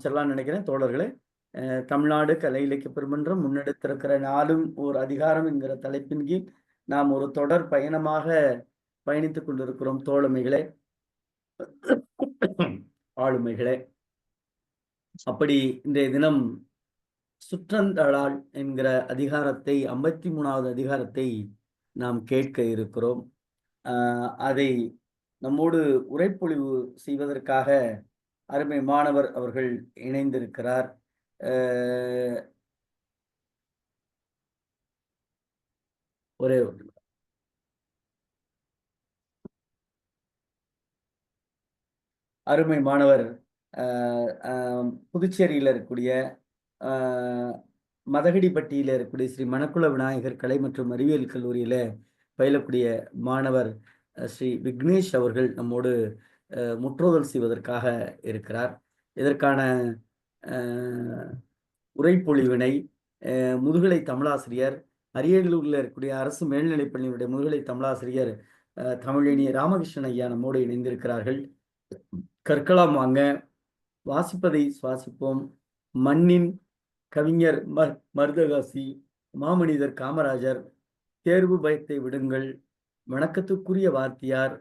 சொல்லலாம்னு நினைக்கிறேன் தோழர்களே. தமிழ்நாடு கலை இலக்கிய பெருமன்றம் முன்னெடுத்திருக்கிற நாளும் ஓர் அதிகாரம் என்கிற தலைப்பின் கீழ் நாம் ஒரு தொடர் பயணமாக பயணித்துக் கொண்டிருக்கிறோம் தோழமைகளே, ஆளுமைகளே. அப்படி இன்றைய தினம் சுற்றந்தழால் என்கிற அதிகாரத்தை 53வது அதிகாரத்தை நாம் கேட்க இருக்கிறோம். அதை நம்மோடு உரைப்பொழிவு செய்வதற்காக அருமை மாணவர் அவர்கள் இணைந்திருக்கிறார். ஒரே ஒரு அருமை மாணவர் புதுச்சேரியில் இருக்கக்கூடிய மதகடிப்பட்டியில் இருக்கக்கூடிய ஸ்ரீ மணக்குள விநாயகர் கலை மற்றும் அறிவியல் கல்லூரியில் பயிலக்கூடிய மாணவர் ஸ்ரீ விக்னேஷ் அவர்கள் நம்மோடு முற்றோதல் செய்வதற்காக இருக்கிறார். இதற்கான உரைப்பொழிவினை முதுகலை தமிழாசிரியர் அரியலூரில் இருக்கக்கூடிய அரசு மேல்நிலைப் பள்ளியினுடைய முதுகலை தமிழாசிரியர் தமிழினி ராமகிருஷ்ணன் ஐயா நம்மோடு இணைந்திருக்கிறார்கள். கற்கலாம் வாங்க, வாசிப்பதை சுவாசிப்போம், மண்ணின் கவிஞர் மருதகாசி, மாமனிதர் காமராஜர், தேர்வு பயத்தை விடுங்கள், வணக்கத்துக்குரிய வாத்தியார்,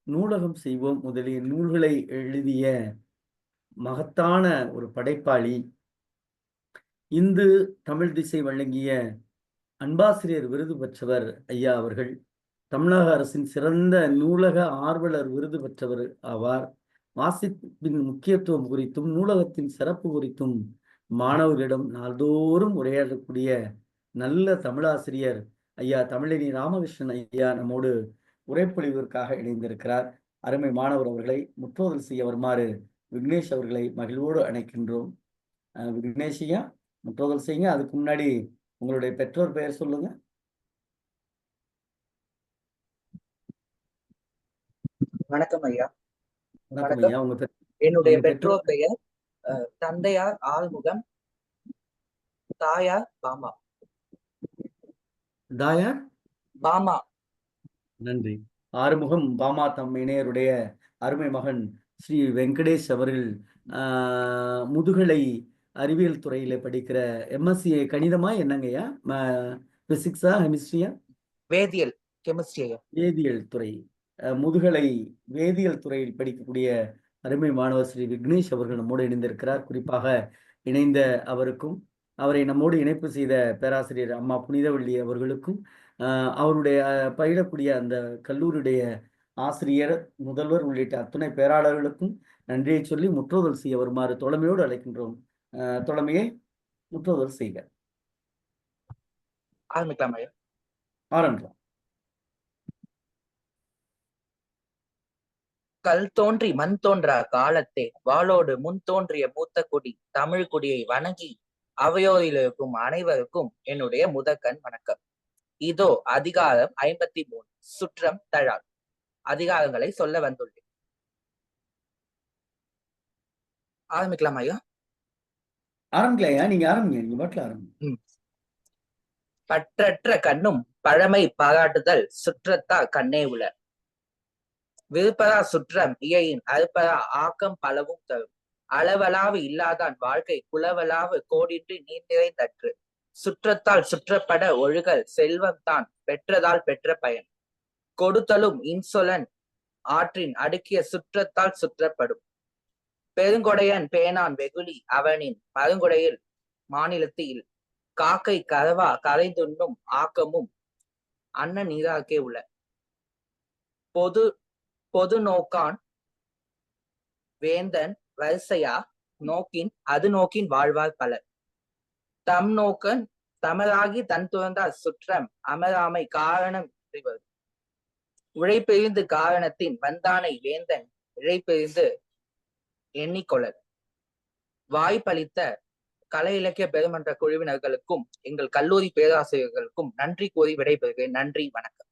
நூலகம் செய்வோம் முதலிய நூல்களை எழுதிய மகத்தான ஒரு படைப்பாளி, இந்து தமிழ் திசை வழங்கிய அன்பாசிரியர் விருது பெற்றவர் ஐயா அவர்கள். தமிழக அரசின் சிறந்த நூலக ஆர்வலர் விருது பெற்றவர் ஆவார். வாசிப்பின் முக்கியத்துவம் குறித்தும் நூலகத்தின் சிறப்பு குறித்தும் மாணவர்களிடம் நாள்தோறும் உரையாடக்கூடிய நல்ல தமிழாசிரியர் ஐயா தமிழினி ராமகிருஷ்ணன் ஐயா நம்மோடு உரைப்பொழிவிற்காக இணைந்திருக்கிறார். அருமை மாணவர் அவர்களை முற்றோதல் செய்ய வருமாறு விக்னேஷ் அவர்களை மகிழ்வோடு அழைக்கின்றோம். விக்னேஷ் ஐயா, முற்றோதல் செய்யுங்க. அதுக்கு முன்னாடி உங்களுடைய பெற்றோர் பெயர் சொல்லுங்க. வணக்கம் ஐயா. வணக்கம் ஐயா. என்னுடைய பெற்றோர் பெயர் தந்தையார் ஆறுமுகம், தாயார் பாமா. தாயார் பாமா. நன்றி. ஆறுமுகம் பாமா தம் இணையருடைய அருமை மகன் ஸ்ரீ வெங்கடேஷ் அவர்கள் முதுகலை அறிவியல் துறையில படிக்கிற எம்எஸ்சி கணிதமா என்னங்கய்யா, பிசிக்ஸா கெமிஸ்ட்ரியா? வேதியியல் கெமிஸ்ட்ரி. வேதியியல் துறை, முதுகலை வேதியியல் துறையில் படிக்கக்கூடிய அருமை மாணவர் ஸ்ரீ விக்னேஷ் அவர்கள் நம்மோடு இணைந்திருக்கிறார். குறிப்பாக இணைந்த அவருக்கும் அவரை நம்மோடு இணைப்பு செய்த பேராசிரியர் அம்மா புனிதவள்ளி அவர்களுக்கும் அவருடைய பயிலக்கூடிய அந்த கல்லூரியுடைய ஆசிரியர், முதல்வர் உள்ளிட்ட அத்துணை பேராளர்களுக்கும் நன்றியை சொல்லி முற்றோதல் செய்ய வருமாறு தோழமையோடு அழைக்கின்றோம். தோழமையை முற்றோதல் செய்க. ஆரம்பிக்கலாம். கல் தோன்றி மண் தோன்றா காலத்தே வாளோடு முன் தோன்றிய மூத்த குடி தமிழ் குடியை வணங்கி அவையோரில் இருக்கும் அனைவருக்கும் என்னுடைய முதற்கண் வணக்கம். இதோ அதிகாரம் 53, சுற்றம் தழால். அதிகாரங்களை சொல்ல வந்துள்ளேன். ஆரம்பிக்கலாம் ஐயா? ஆரம்பிக்கலையா? நீங்க ஆரம்பிங்க, நீங்க பாட்டுல ஆரம்பிங்க. பற்றற்ற கண்ணும் பழமை பாராட்டுதல் சுற்றத்தா கண்ணே உல. விருப்பரா சுற்றம் இயையின் அறுப்பரா ஆக்கம் பலவும் தரும். அளவலாவு இல்லாதான் வாழ்க்கை குலவலாவு கோடின்றி நீர் நிறைந்தற்று. சுற்றத்தால் சுற்றப்பட ஒழுகல் செல்வம் தான் பெற்றதால் பெற்ற பயன். கொடுத்தலும் இன்சொலன் ஆற்றின் அடுக்கிய சுற்றத்தால் சுற்றப்படும். பெருங்கொடையன் பேனான் வெகுளி அவனின் பருங்கொடையில் மாநிலத்தில் காக்கை கரவா கரைந்துண்ணும் ஆக்கமும் அன்ன நீராக்கே உள்ள. பொது நோக்கான் வேந்தன் வரிசையா நோக்கின் அது நோக்கின் வாழ்வார் பலர். தம் நோக்கன் தமராகி தன் துறந்தார் சுற்றம் அமராமை காரணம் இவர். உழைப்பெறிந்து காரணத்தின் வந்தானை வேந்தன் இழைப்பெறிந்து எண்ணிக்கொள்ளல். வாய்ப்பளித்த கலை இலக்கிய பெருமன்ற குழுவினர்களுக்கும் எங்கள் கல்லூரி பேராசிரியர்களுக்கும் நன்றி கூறி விடைபெறுகிறேன். நன்றி, வணக்கம்.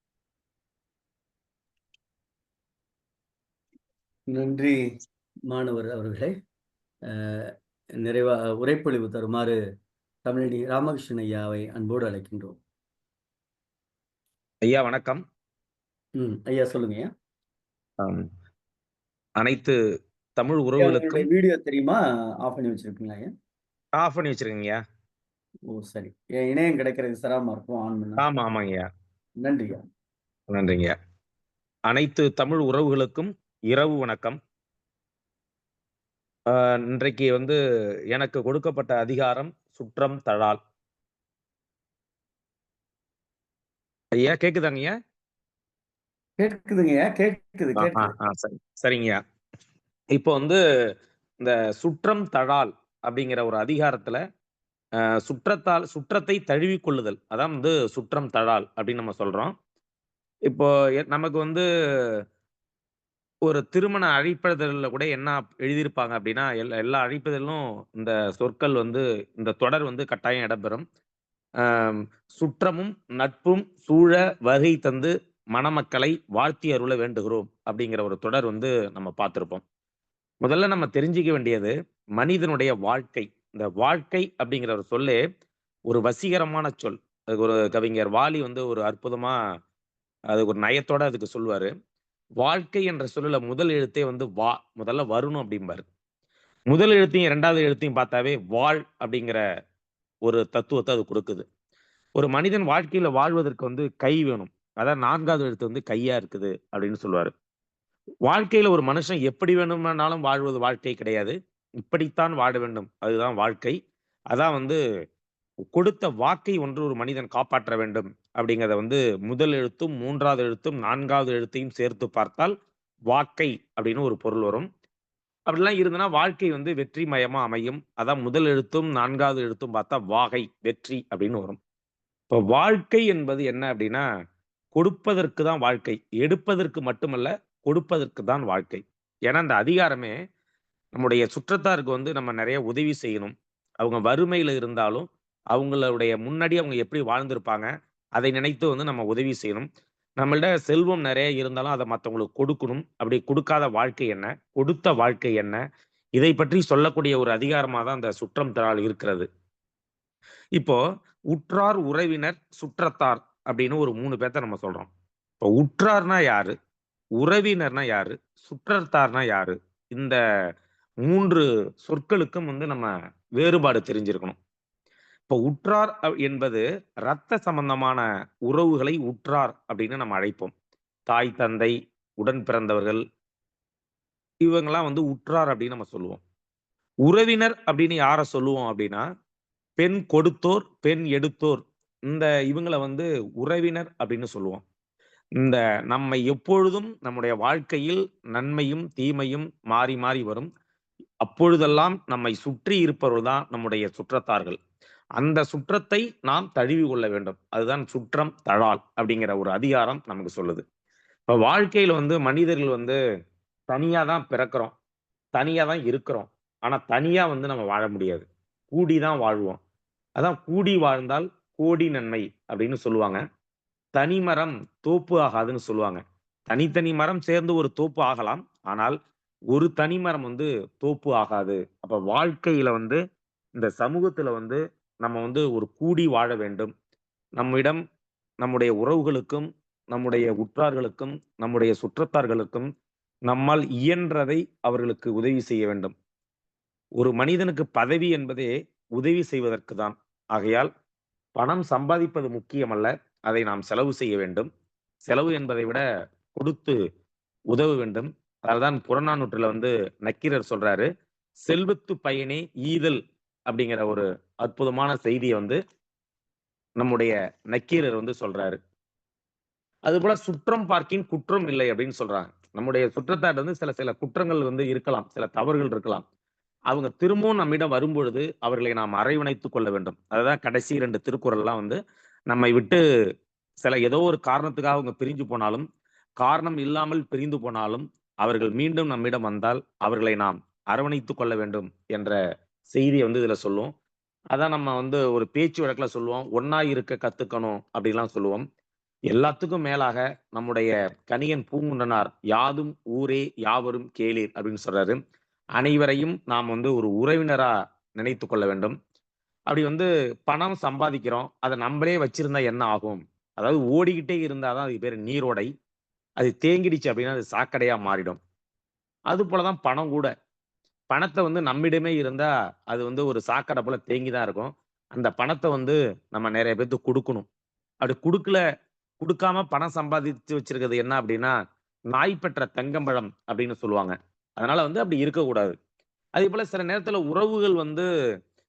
நன்றி மாணவர் அவர்களே. நிறைவா உரைப்பொழிவு தருமாறு தமிழினி ராமகிருஷ்ணன் ஐயாவை அன்போடு அழைக்கின்றோம். ஐயா வணக்கம். ஐயா சொல்லுங்க ஐயா. அனைத்து தமிழ் ஐயா, உறவுகளுக்கும் உங்களுடைய வீடியோ தெரியுமா? ஆஃப் பண்ணி வச்சிருக்கீங்களா ஐயா? ஆஃப் பண்ணி வச்சிருக்கீங்கய்யா. ஓ, சரி. இணையம் கிடைக்கிறது சிரமமா இருக்கும், ஆன் பண்ணா. ஆமா ஆமாங்கய்யா. நன்றியா. நன்றிங்க. அனைத்து தமிழ் உறவுகளுக்கும் இரவு வணக்கம். இன்றைக்கு வந்து எனக்கு கொடுக்கப்பட்ட அதிகாரம் சுற்றம் தழால். ஐயா கேக்குதாங்கய்யா? கேட்குதுங்கய்யா, கேட்குது கேட்குது. சரி சரிங்கய்யா. இப்போ வந்து இந்த சுற்றம் தழால் அப்படிங்கிற ஒரு அதிகாரத்துல சுற்றத்தை தழுவிக் கொள்ளுதல், அதான் வந்து சுற்றம் தழால் அப்படின்னு நம்ம சொல்றோம். இப்போ நமக்கு வந்து ஒரு திருமண அழைப்பிதழ்ல கூட என்ன எழுதியிருப்பாங்க அப்படின்னா, எல்லா அழைப்பிதழிலும் இந்த சொற்கள் வந்து இந்த தொடர் வந்து கட்டாயம் இடம்பெறும். ஆம், சுற்றமும் நட்பும் சூழ வருகை தந்து மணமக்களை வாழ்த்தி அருள வேண்டுகிறோம் அப்படிங்கிற ஒரு தொடர் வந்து நம்ம பார்த்திருப்போம். முதல்ல நம்ம தெரிஞ்சுக்க வேண்டியது மனிதனுடைய வாழ்க்கை. இந்த வாழ்க்கை அப்படிங்கிற ஒரு சொல்லே ஒரு வசீகரமான சொல். அதுக்கு ஒரு கவிஞர் வாலி வந்து ஒரு அற்புதமா அதுக்கு ஒரு நயத்தோட அதுக்கு சொல்லுவாரு. வாழ்க்கை என்ற சொல்லுல முதல் எழுத்தே வந்து வா, முதல்ல வரணும் அப்படிம்பாரு. முதல் எழுத்தையும் 2வது எழுத்தையும் பார்த்தாவே வாழ் அப்படிங்கிற ஒரு தத்துவத்த அது குடுக்குது. ஒரு மனிதன் வாழ்க்கையில வாழ்வதற்கு வந்து கை வேணும். அதான் 4வது எழுத்து வந்து கையா இருக்குது அப்படின்னு சொல்லுவாரு. வாழ்க்கையில ஒரு மனுஷன் எப்படி வேணுமானாலும் வாழ்வது வாழ்க்கை கிடையாது. இப்படித்தான் வாழ வேண்டும். அதுதான் வாழ்க்கை. அதான் வந்து கொடுத்த வாக்கை ஒன்று ஒரு மனிதன் காப்பாற்ற வேண்டும் அப்படிங்கிறத வந்து முதல் எழுத்தும், 3வது எழுத்தும், 4வது எழுத்தையும் சேர்த்து பார்த்தால் வாக்கை அப்படின்னு ஒரு பொருள் வரும். அப்படிலாம் இருந்ததுன்னா வாழ்க்கை வந்து வெற்றிமயமா அமையும். அதான் முதல் எழுத்தும், 4வது எழுத்தும் பார்த்தா வாகை, வெற்றி அப்படின்னு வரும். இப்போ வாழ்க்கை என்பது என்ன அப்படின்னா, கொடுப்பதற்கு தான் வாழ்க்கை. எடுப்பதற்கு மட்டுமல்ல, கொடுப்பதற்கு தான் வாழ்க்கை. ஏன்னா, அந்த அதிகாரமே நம்முடைய சுற்றத்தாருக்கு வந்து நம்ம நெறைய உதவி செய்யணும். அவங்க வறுமையில இருந்தாலும், அவங்களுடைய முன்னாடி அவங்க எப்படி வாழ்ந்திருப்பாங்க, அதை நினைத்து வந்து நம்ம உதவி செய்யணும். நம்மள்ட்ட செல்வம் நெறைய இருந்தாலும் அத மத்தவங்களுக்கு கொடுக்கணும். அப்படி குடுக்காத வாழ்க்கை என்ன? கொடுத்த வாழ்க்கை என்ன? இதை பற்றி சொல்லக்கூடிய ஒரு அதிகாரமா தான் அந்த சுற்றம் தாள் இருக்கிறது. இப்போ உற்றார், உறவினர், சுற்றத்தார் அப்படின்னு ஒரு 3 பேத்த நம்ம சொல்றோம். இப்போ உற்றார்னா யாரு? உறவினர்னா யாரு? சுற்றத்தார்னா யாரு? இந்த 3 சொற்களுக்கும் வந்து நம்ம வேறுபாடு தெரிஞ்சிருக்கணும். இப்போ உற்றார் என்பது இரத்த சம்பந்தமான உறவுகளை உற்றார் அப்படின்னு நம்ம அழைப்போம். தாய், தந்தை, உடன் பிறந்தவர்கள் இவங்கலாம் வந்து உற்றார் அப்படின்னு நம்ம சொல்லுவோம். உறவினர் அப்படின்னு யார சொல்லுவோம் அப்படின்னா, பெண் கொடுத்தோர், பெண் எடுத்தோர் இந்த இவங்கள வந்து உறவினர் அப்படின்னு சொல்லுவோம். இந்த நம்மை எப்பொழுதும் நம்முடைய வாழ்க்கையில் நன்மையும், தீமையும் மாறி மாறி வரும். அப்பொழுதெல்லாம் நம்மை சுற்றி இருப்பவர்கள் தான் நம்முடைய சுற்றத்தார்கள். அந்த சுற்றத்தை நாம் தழுவி கொள்ள வேண்டும். அதுதான் சுற்றம் தழால் அப்படிங்கிற ஒரு அதிகாரம் நமக்கு சொல்லுது. இப்ப வாழ்க்கையில வந்து மனிதர்கள் வந்து தனியா தான் பிறக்கிறோம். தனியா தான் இருக்கிறோம். ஆனா தனியா வந்து நம்ம வாழ முடியாது. கூடி தான் வாழ்வோம். அதான் கூடி வாழ்ந்தால் கோடி நன்மை அப்படின்னு சொல்லுவாங்க. தனிமரம் தோப்பு ஆகாதுன்னு சொல்லுவாங்க. தனித்தனி மரம் சேர்ந்து ஒரு தோப்பு ஆகலாம். ஆனால் ஒரு தனி மரம் வந்து தோப்பு ஆகாது. அப்ப வாழ்க்கையில வந்து இந்த சமூகத்துல வந்து நம்ம வந்து ஒரு கூடி வாழ வேண்டும். நம்மிடம் நம்முடைய உறவுகளுக்கும், நம்முடைய உற்றார்களுக்கும், நம்முடைய சுற்றத்தார்களுக்கும் நம்மால் இயன்றதை அவர்களுக்கு உதவி செய்ய வேண்டும். ஒரு மனிதனுக்கு பதவி என்பதே உதவி செய்வதற்கு தான். ஆகையால் பணம் சம்பாதிப்பது முக்கியமல்ல. அதை நாம் செலவு செய்ய வேண்டும். செலவு என்பதை விட கொடுத்து உதவ வேண்டும். அதனால்தான் புறநானூற்றுல வந்து நக்கீரர் சொல்றாரு, "செல்வத்து பயனே ஈதல்" அப்படிங்கிற ஒரு அற்புதமான செய்திய வந்து நம்முடைய நக்கீரர் வந்து சொல்றாரு. அதுபோல "சுற்றம் பார்க்கின் குற்றம் இல்லை" அப்படின்னு சொல்றாங்க. நம்முடைய சுற்றத்தார் வந்து சில சில குற்றங்கள் வந்து இருக்கலாம். சில தவறுகள் இருக்கலாம். அவங்க திரும்பவும் நம்மிடம் வரும்பொழுது, அவர்களை நாம் அரவணைத்துக் கொள்ள வேண்டும். அதுதான் கடைசி 2 திருக்குறள்லாம் வந்து நம்மை விட்டு சில ஏதோ ஒரு காரணத்துக்காக அவங்க பிரிஞ்சு போனாலும், காரணம் இல்லாமல் பிரிந்து போனாலும், அவர்கள் மீண்டும் நம்மிடம் வந்தால், அவர்களை நாம் அரவணைத்துக் கொள்ள வேண்டும் என்ற செய்திய வந்து இதுல சொல்லும். அதான் நம்ம வந்து ஒரு பேச்சு வழக்குல சொல்லுவோம். "ஒண்ணா இருக்க கத்துக்கணும்" அப்படிலாம் சொல்லுவோம். எல்லாத்துக்கும் மேலாக நம்முடைய கணியன் பூங்குன்றனார், "யாதும் ஊரே யாவரும் கேளீர்" அப்படின்னு சொல்றாரு. அனைவரையும் நாம் வந்து ஒரு உறவினரா நினைத்துக் கொள்ள வேண்டும். அப்படி வந்து பணம் சம்பாதிக்கிறோம். அத நம்பளே வச்சிருந்தா என்ன ஆகும்? அதாவது ஓடிக்கிட்டே இருந்தா தான் அதுக்கு பேரு நீரோடை. அது தேங்கிடுச்சு அப்படின்னா, அது சாக்கடையா மாறிடும். அதுபோல தான் பணம் கூட. பணத்தை வந்து நம்மிடமே இருந்தா அது வந்து ஒரு சாக்கடை போல தேங்கி தான் இருக்கும். அந்த பணத்தை வந்து நம்ம நிறைய பேத்துக்கு கொடுக்கணும். அப்படி குடுக்காம பணம் சம்பாதிச்சு வச்சிருக்கிறது என்ன அப்படின்னா, நாய் பெற்ற தங்கம்பழம் அப்படின்னு சொல்லுவாங்க. அதனால வந்து அப்படி இருக்கக்கூடாது. அதேபோல சில நேரத்துல உறவுகள் வந்து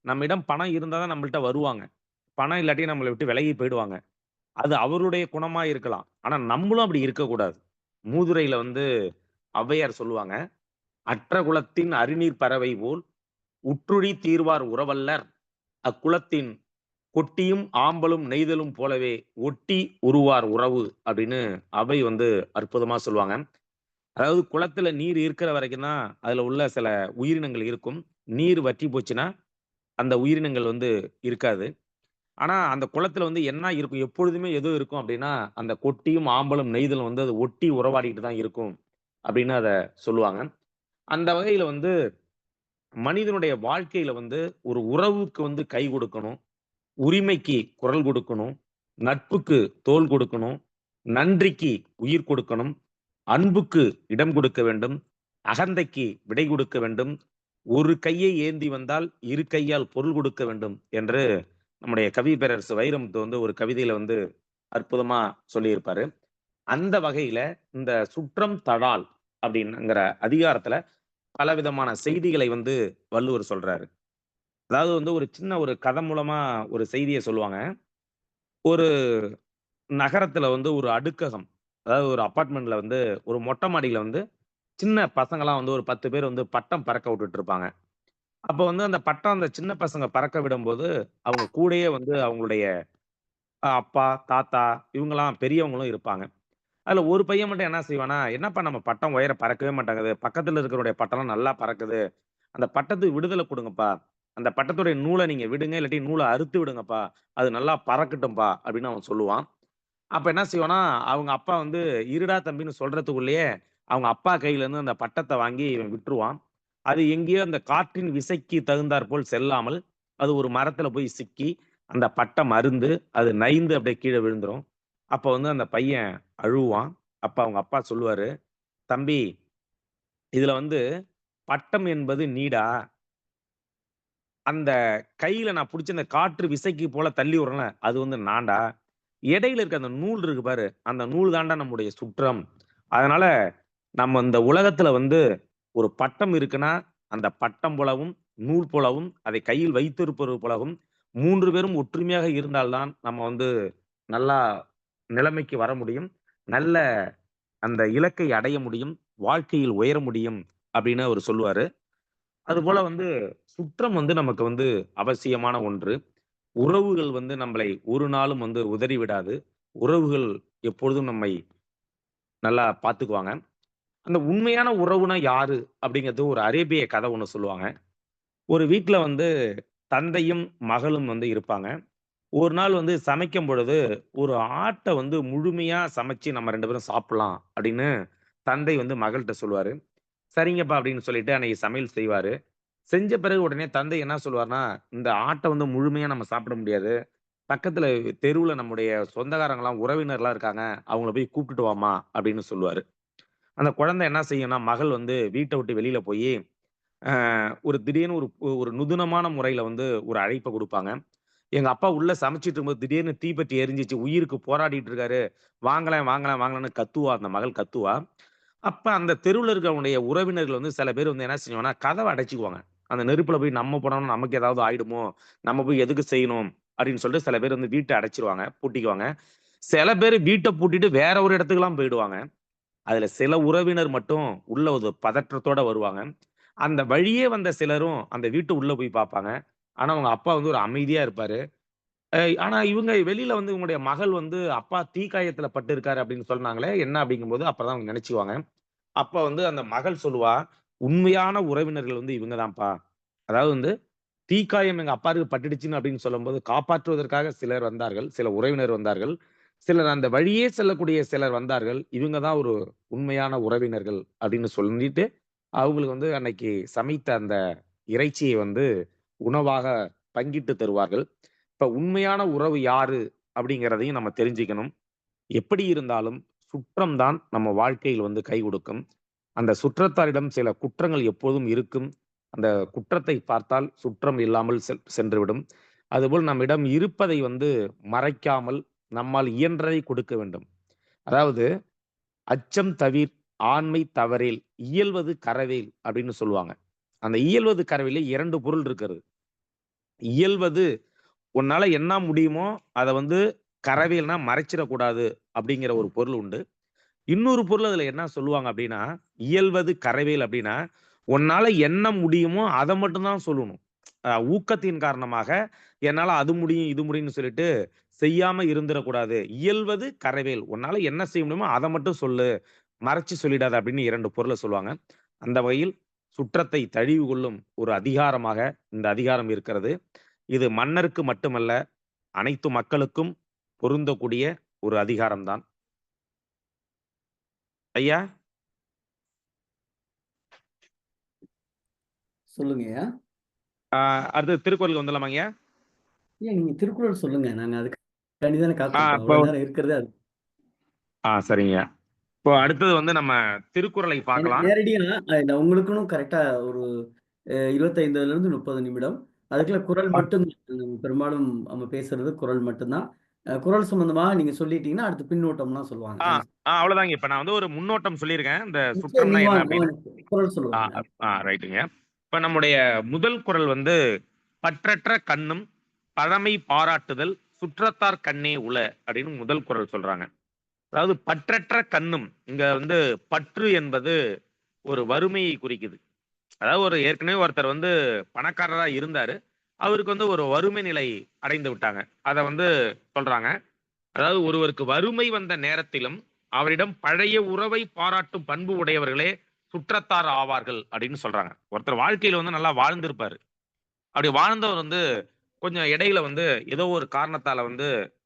நம்மிடம் பணம் இருந்தா தான் நம்மள்ட்ட வருவாங்க. பணம் இல்லாட்டி நம்மள விட்டு விலகி போயிடுவாங்க. அது அவருடைய குணமா இருக்கலாம். ஆனா நம்மளும் அப்படி இருக்கக்கூடாது. மூதுரையில வந்து ஔவையார் சொல்லுவாங்க, "அற்ற குலத்தின் அரிநீர் பறவை போல் உற்றுழி தீர்வார் உறவல்லர் அக்குலத்தின் கொட்டியும் ஆம்பலும் நெய்தலும் போலவே ஒட்டி உருவார் உறவு" அப்படின்னு அவை வந்து அற்புதமா சொல்லுவாங்க. அதாவது குளத்துல நீர் இருக்கிற வரைக்கும் தான் அதுல உள்ள சில உயிரினங்கள் இருக்கும். நீர் வற்றி போச்சுன்னா, அந்த உயிரினங்கள் வந்து இருக்காது. ஆனா அந்த குளத்துல வந்து என்ன இருக்கும்? எப்பொழுதுமே எது இருக்கும் அப்படின்னா, அந்த கொட்டியும், ஆம்பலும், நெய்தலும் வந்து அது ஒட்டி உறவாடிட்டு தான் இருக்கும். அப்படின்னு அத சொல்லுவாங்க. அந்த வகையில வந்து மனிதனுடைய வாழ்க்கையில வந்து ஒரு உறவுக்கு வந்து கை கொடுக்கணும். உரிமைக்கு குரல் கொடுக்கணும். நட்புக்கு தோள் கொடுக்கணும். நன்றிக்கு உயிர் கொடுக்கணும். அன்புக்கு இடம் கொடுக்க வேண்டும். அகந்தைக்கு விடை கொடுக்க வேண்டும். ஒரு கையை ஏந்தி வந்தால் இரு கையால் பொருள் கொடுக்க வேண்டும் என்று நம்முடைய கவி பேரரசு வைரமுத்து வந்து ஒரு கவிதையில வந்து அற்புதமா சொல்லியிருப்பாரு. அந்த வகையில இந்த சுற்றம் தழால் அப்படின்னுங்கிற அதிகாரத்துல பலவிதமான செய்திகளை வந்து வள்ளுவர் சொல்றாரு. அதாவது வந்து ஒரு சின்ன ஒரு கதை மூலமா ஒரு செய்திய சொல்லுவாங்க. ஒரு நகரத்துல வந்து ஒரு அடுக்ககம், அதாவது ஒரு அபார்ட்மெண்ட்ல வந்து ஒரு மொட்டை மாடியில வந்து சின்ன பசங்கலாம் வந்து ஒரு 10 பேர் வந்து பட்டம் பறக்க விட்டுட்டு இருப்பாங்க. அப்ப வந்து அந்த பட்டம் அந்த சின்ன பசங்க பறக்க விடும்போது, அவங்க கூடயே வந்து அவங்களுடைய அப்பா, தாத்தா இவங்கலாம் பெரியவங்களும் இருப்பாங்க. அதுல ஒரு பையன் மட்டும் என்ன செய்வான்னா, "என்னப்பா நம்ம பட்டம் உயர பறக்கவே மாட்டேங்குது. பக்கத்துல இருக்கிறவருடைய பட்டம்லாம் நல்லா பறக்குது. அந்த பட்டத்துக்கு விடுதலை குடுங்கப்பா. அந்த பட்டத்துடைய நூல நீங்க விடுங்க. இல்லாட்டி நூல அறுத்து விடுங்கப்பா. அது நல்லா பறக்கட்டும்பா" அப்படின்னு அவன் சொல்லுவான். அப்ப என்ன செய்வான்னா, அவங்க அப்பா வந்து, "இருடா தம்பின்னு" சொல்றதுக்குள்ளயே, அவங்க அப்பா கையிலேருந்து அந்த பட்டத்த வாங்கி இவன் விட்டுருவான். அது எங்கேயோ அந்த காற்றின் விசைக்கு தகுந்தாற்போல் செல்லாமல், அது ஒரு மரத்தில போய் சிக்கி, அந்த பட்டம் அறுந்து, அது நைந்து அப்படியே கீழ விழுந்துரும். அப்ப வந்து அந்த பையன் அழுவான். அப்ப அவங்க அப்பா சொல்லுவாரு, "தம்பி, இதுல வந்து பட்டம் என்பது நீடா. அந்த கையில நான் புடிச்ச அந்த காற்று விசைக்கு போல தள்ளி விடுறேன்ல, அது வந்து நான்டா. இடையில இருக்க அந்த நூல் இருக்கு பாரு, அந்த நூல் தான்டா நம்முடைய சுற்றம். அதனால நம்ம இந்த உலகத்துல வந்து ஒரு பட்டம் இருக்குன்னா, அந்த பட்டம் போலவும், நூல் போலவும், அதை கையில் வைத்திருப்பது போலவும் 3 பேரும் ஒற்றுமையாக இருந்தால் தான் நம்ம வந்து நல்லா நிலைமைக்கு வர முடியும். நல்ல அந்த இலக்கை அடைய முடியும். வாழ்க்கையில் உயர முடியும்." அப்படின்னு அவரு சொல்லுவாரு. அதுபோல வந்து சுற்றம் வந்து நமக்கு வந்து அவசியமான ஒன்று. உறவுகள் வந்து நம்மளை ஒரு நாளும் வந்து உதறி விடாது. உறவுகள் எப்பொழுதும் நம்மை நல்லா பார்த்துக்குவாங்க. அந்த உண்மையான உறவுனா யாரு? அப்படிங்கிறது ஒரு அரேபிய கதை ஒண்ணு சொல்லுவாங்க. ஒரு வீட்ல வந்து தந்தையும், மகளும் வந்து இருப்பாங்க. ஒரு நாள் வந்து சமைக்கும் பொழுது, ஒரு ஆட்ட வந்து முழுமையா சமைச்சு நம்ம 2 பேரும் சாப்பிடலாம் அப்படின்னு தந்தை வந்து மகள்ட்ட சொல்லுவாரு. சரிங்கப்பா அப்படின்னு சொல்லிட்டு அன்னைக்கு சமையல் செய்வாரு. செஞ்ச பிறகு உடனே தந்தை என்ன சொல்லுவார்ன்னா, "இந்த ஆட்ட வந்து முழுமையா நம்ம சாப்பிட முடியாது. பக்கத்துல தெருவுல நம்முடைய சொந்தக்காரங்கலாம், உறவினர்லாம் இருக்காங்க. அவங்கள போய் கூப்பிட்டுட்டு வாம்மா" அப்படின்னு சொல்லுவாரு. அந்த குழந்தை என்ன செய்யும்னா, மகள் வந்து வீட்ட விட்டு வெளியில போயி, ஒரு திடீர்னு ஒரு ஒரு நுதுனமான முறையில வந்து ஒரு அழைப்ப குடுப்பாங்க. "எங்க அப்பா உள்ள சமைச்சுட்டு இருக்கும்போது திடீர்னு தீப்பற்றி எரிஞ்சுச்சு. உயிருக்கு போராடிட்டு இருக்காரு. வாங்களேன், வாங்களேன், வாங்களேன்னு" கத்துவா. அந்த மகள் கத்துவா. அப்ப அந்த தெருவுல இருக்கவங்களுடைய உறவினர்கள் வந்து சில பேர் வந்து என்ன செய்வாங்கன்னா, கதவ அடைச்சுக்குவாங்க. அந்த நெருப்புல போய் நம்ம போனோம்னா நமக்கு ஏதாவது ஆயிடுமோ! நம்ம போய் எதுக்கு செய்யணும்? அப்படின்னு சொல்லிட்டு சில பேர் வந்து வீட்ட அடைச்சுருவாங்க. பூட்டிக்குவாங்க. சில பேரு வீட்ட பூட்டிட்டு வேற ஒரு இடத்துக்குலாம் போயிடுவாங்க. அதுல சில உறவினர் மட்டும் உள்ள ஒரு பதற்றத்தோட வருவாங்க. அந்த வழியே வந்த சிலரும் அந்த வீட்டு உள்ள போய் பார்ப்பாங்க. ஆனா, அவங்க அப்பா வந்து ஒரு அமைதியா இருப்பாரு. ஆனா இவங்க வெளியில வந்து இவங்களுடைய மகள் வந்து, "அப்பா தீக்காயத்துல பட்டிருக்காரு" அப்படின்னு சொன்னாங்களே, என்ன அப்படிங்கும்போது அப்பதான் அவங்க நெனச்சுக்குவாங்க. அப்ப வந்து அந்த மகள் சொல்லுவா, "உண்மையான உறவினர்கள் வந்து இவங்க தான்ப்பா. அதாவது வந்து தீக்காயம் எங்க அப்பாருக்கு பட்டுடுச்சுன்னு அப்படின்னு சொல்லும்போது, காப்பாற்றுவதற்காக சிலர் வந்தார்கள். சில உறவினர் வந்தார்கள். சிலர் அந்த வழியே செல்லக்கூடிய சிலர் வந்தார்கள். இவங்க தான் ஒரு உண்மையான உறவினர்கள்." அப்படின்னு சொல்லிட்டு, அவங்களுக்கு வந்து அன்னைக்கு சமைத்த அந்த இறைச்சியை வந்து உணவாக பங்கிட்டு தருவார்கள். இப்ப உண்மையான உறவு யாரு? அப்படிங்கிறதையும் நம்ம தெரிஞ்சுக்கணும். எப்படி இருந்தாலும் சுற்றம் தான் நம்ம வாழ்க்கையில் வந்து கை கொடுக்கும். அந்த சுற்றத்தாரிடம் சில குற்றங்கள் எப்போதும் இருக்கும். அந்த குற்றத்தை பார்த்தால் சுற்றம் இல்லாமல் சென்றுவிடும். அதுபோல் நம்மிடம் இருப்பதை மறைக்காமல் நம்மால் இயன்றதை கொடுக்க வேண்டும். அதாவது அச்சம் தவிர் ஆண்மை தவறேல் இயல்வது கரவேல் அப்படின்னு சொல்லுவாங்க. அந்த இயல்வது கரவேல 2 பொருள் இருக்கிறது. இயல்வது உன்னால என்ன முடியுமோ அதை கரவேல்னா மறைச்சிடக்கூடாது அப்படிங்கிற ஒரு பொருள் உண்டு. இன்னொரு பொருள் அதுல என்ன சொல்லுவாங்க அப்படின்னா, இயல்வது கரவேல் அப்படின்னா, உன்னால என்ன முடியுமோ அதை மட்டும் தான் சொல்லணும். ஊக்கத்தின் காரணமாக என்னால அது முடியும் இது முடியும்னு சொல்லிட்டு செய்யாம இருந்துடக்கூடாது. இயல்வது கரவேல், உன்னால என்ன செய்ய முடியுமோ அதை மட்டும் சொல்லு, மறைச்சு சொல்லிடாத அப்படின்னு 2 பொருளை சொல்லுவாங்க. அந்த வகையில் சுற்றத்தை தழிவு கொள்ளும் ஒரு அதிகாரமாக இந்த அதிகாரம் இருக்கிறது. இது மன்னருக்கு மட்டுமல்ல, அனைத்து மக்களுக்கும் பொருந்தக்கூடிய ஒரு அதிகாரம்தான். ஐயா சொல்லுங்கய்யா. அடுத்து திருக்குறளுக்கு வந்துடலாமா ஐயா? ஏன் நீங்க திருக்குறள் சொல்லுங்க, நாங்க அதுக்கு தானே காத்திருக்கோம். இப்போ அவ்வளவு நேரம் இருக்கிறதே அது. சரிங்க. இப்போ அடுத்தது நம்ம திருக்குறளை பார்க்கலாம். நேரடியா உங்களுக்குன்னு கரெக்டா ஒரு 25 இருந்து 30 நிமிடம். அதுக்குள்ள குறள் மட்டும் பெரும்பாலும் நம்ம பேசுறது குறள் மட்டும்தான். குறள் சம்பந்தமா நீங்க சொல்லிட்டீங்கன்னா அடுத்து பின்னூட்டம்லாம் சொல்லுவாங்க. அவ்வளவுதாங்க. இப்ப நான் ஒரு முன்னோட்டம் சொல்லியிருக்கேன். இந்த நிச்சயம் சுற்றம்னா நீங்க என்ன வாங்க, அப்படின்னு. வாங்க. குறள் சொல்லுவாங்க. ரைட்டுங்க. இப்ப நம்முடைய முதல் குறள் பற்றற்ற கண்ணும் பழமை பாராட்டுதல் சுற்றத்தார் கண்ணே உள அப்படின்னு முதல் குறள் சொல்றாங்க. அதாவது பற்றற்ற கண்ணும், இங்க பற்று என்பது ஒரு வறுமையை குறிக்குது. அதாவது ஏற்கனவே ஒருத்தர் பணக்காரரா இருந்தாரு, அவருக்கு ஒரு வறுமை நிலை அடைந்து விட்டாங்க. அதை சொல்றாங்க. அதாவது ஒருவருக்கு வறுமை வந்த நேரத்திலும் அவரிடம் பழைய உறவை பாராட்டும் பண்பு உடையவர்களே சுற்றத்தார் ஆவார்கள் அப்படின்னு சொல்றாங்க. ஒருத்தர் வாழ்க்கையில நல்லா வாழ்ந்திருப்பாரு. அப்படி வாழ்ந்தவர் கொஞ்சம் இடையில ஏதோ ஒரு காரணத்தால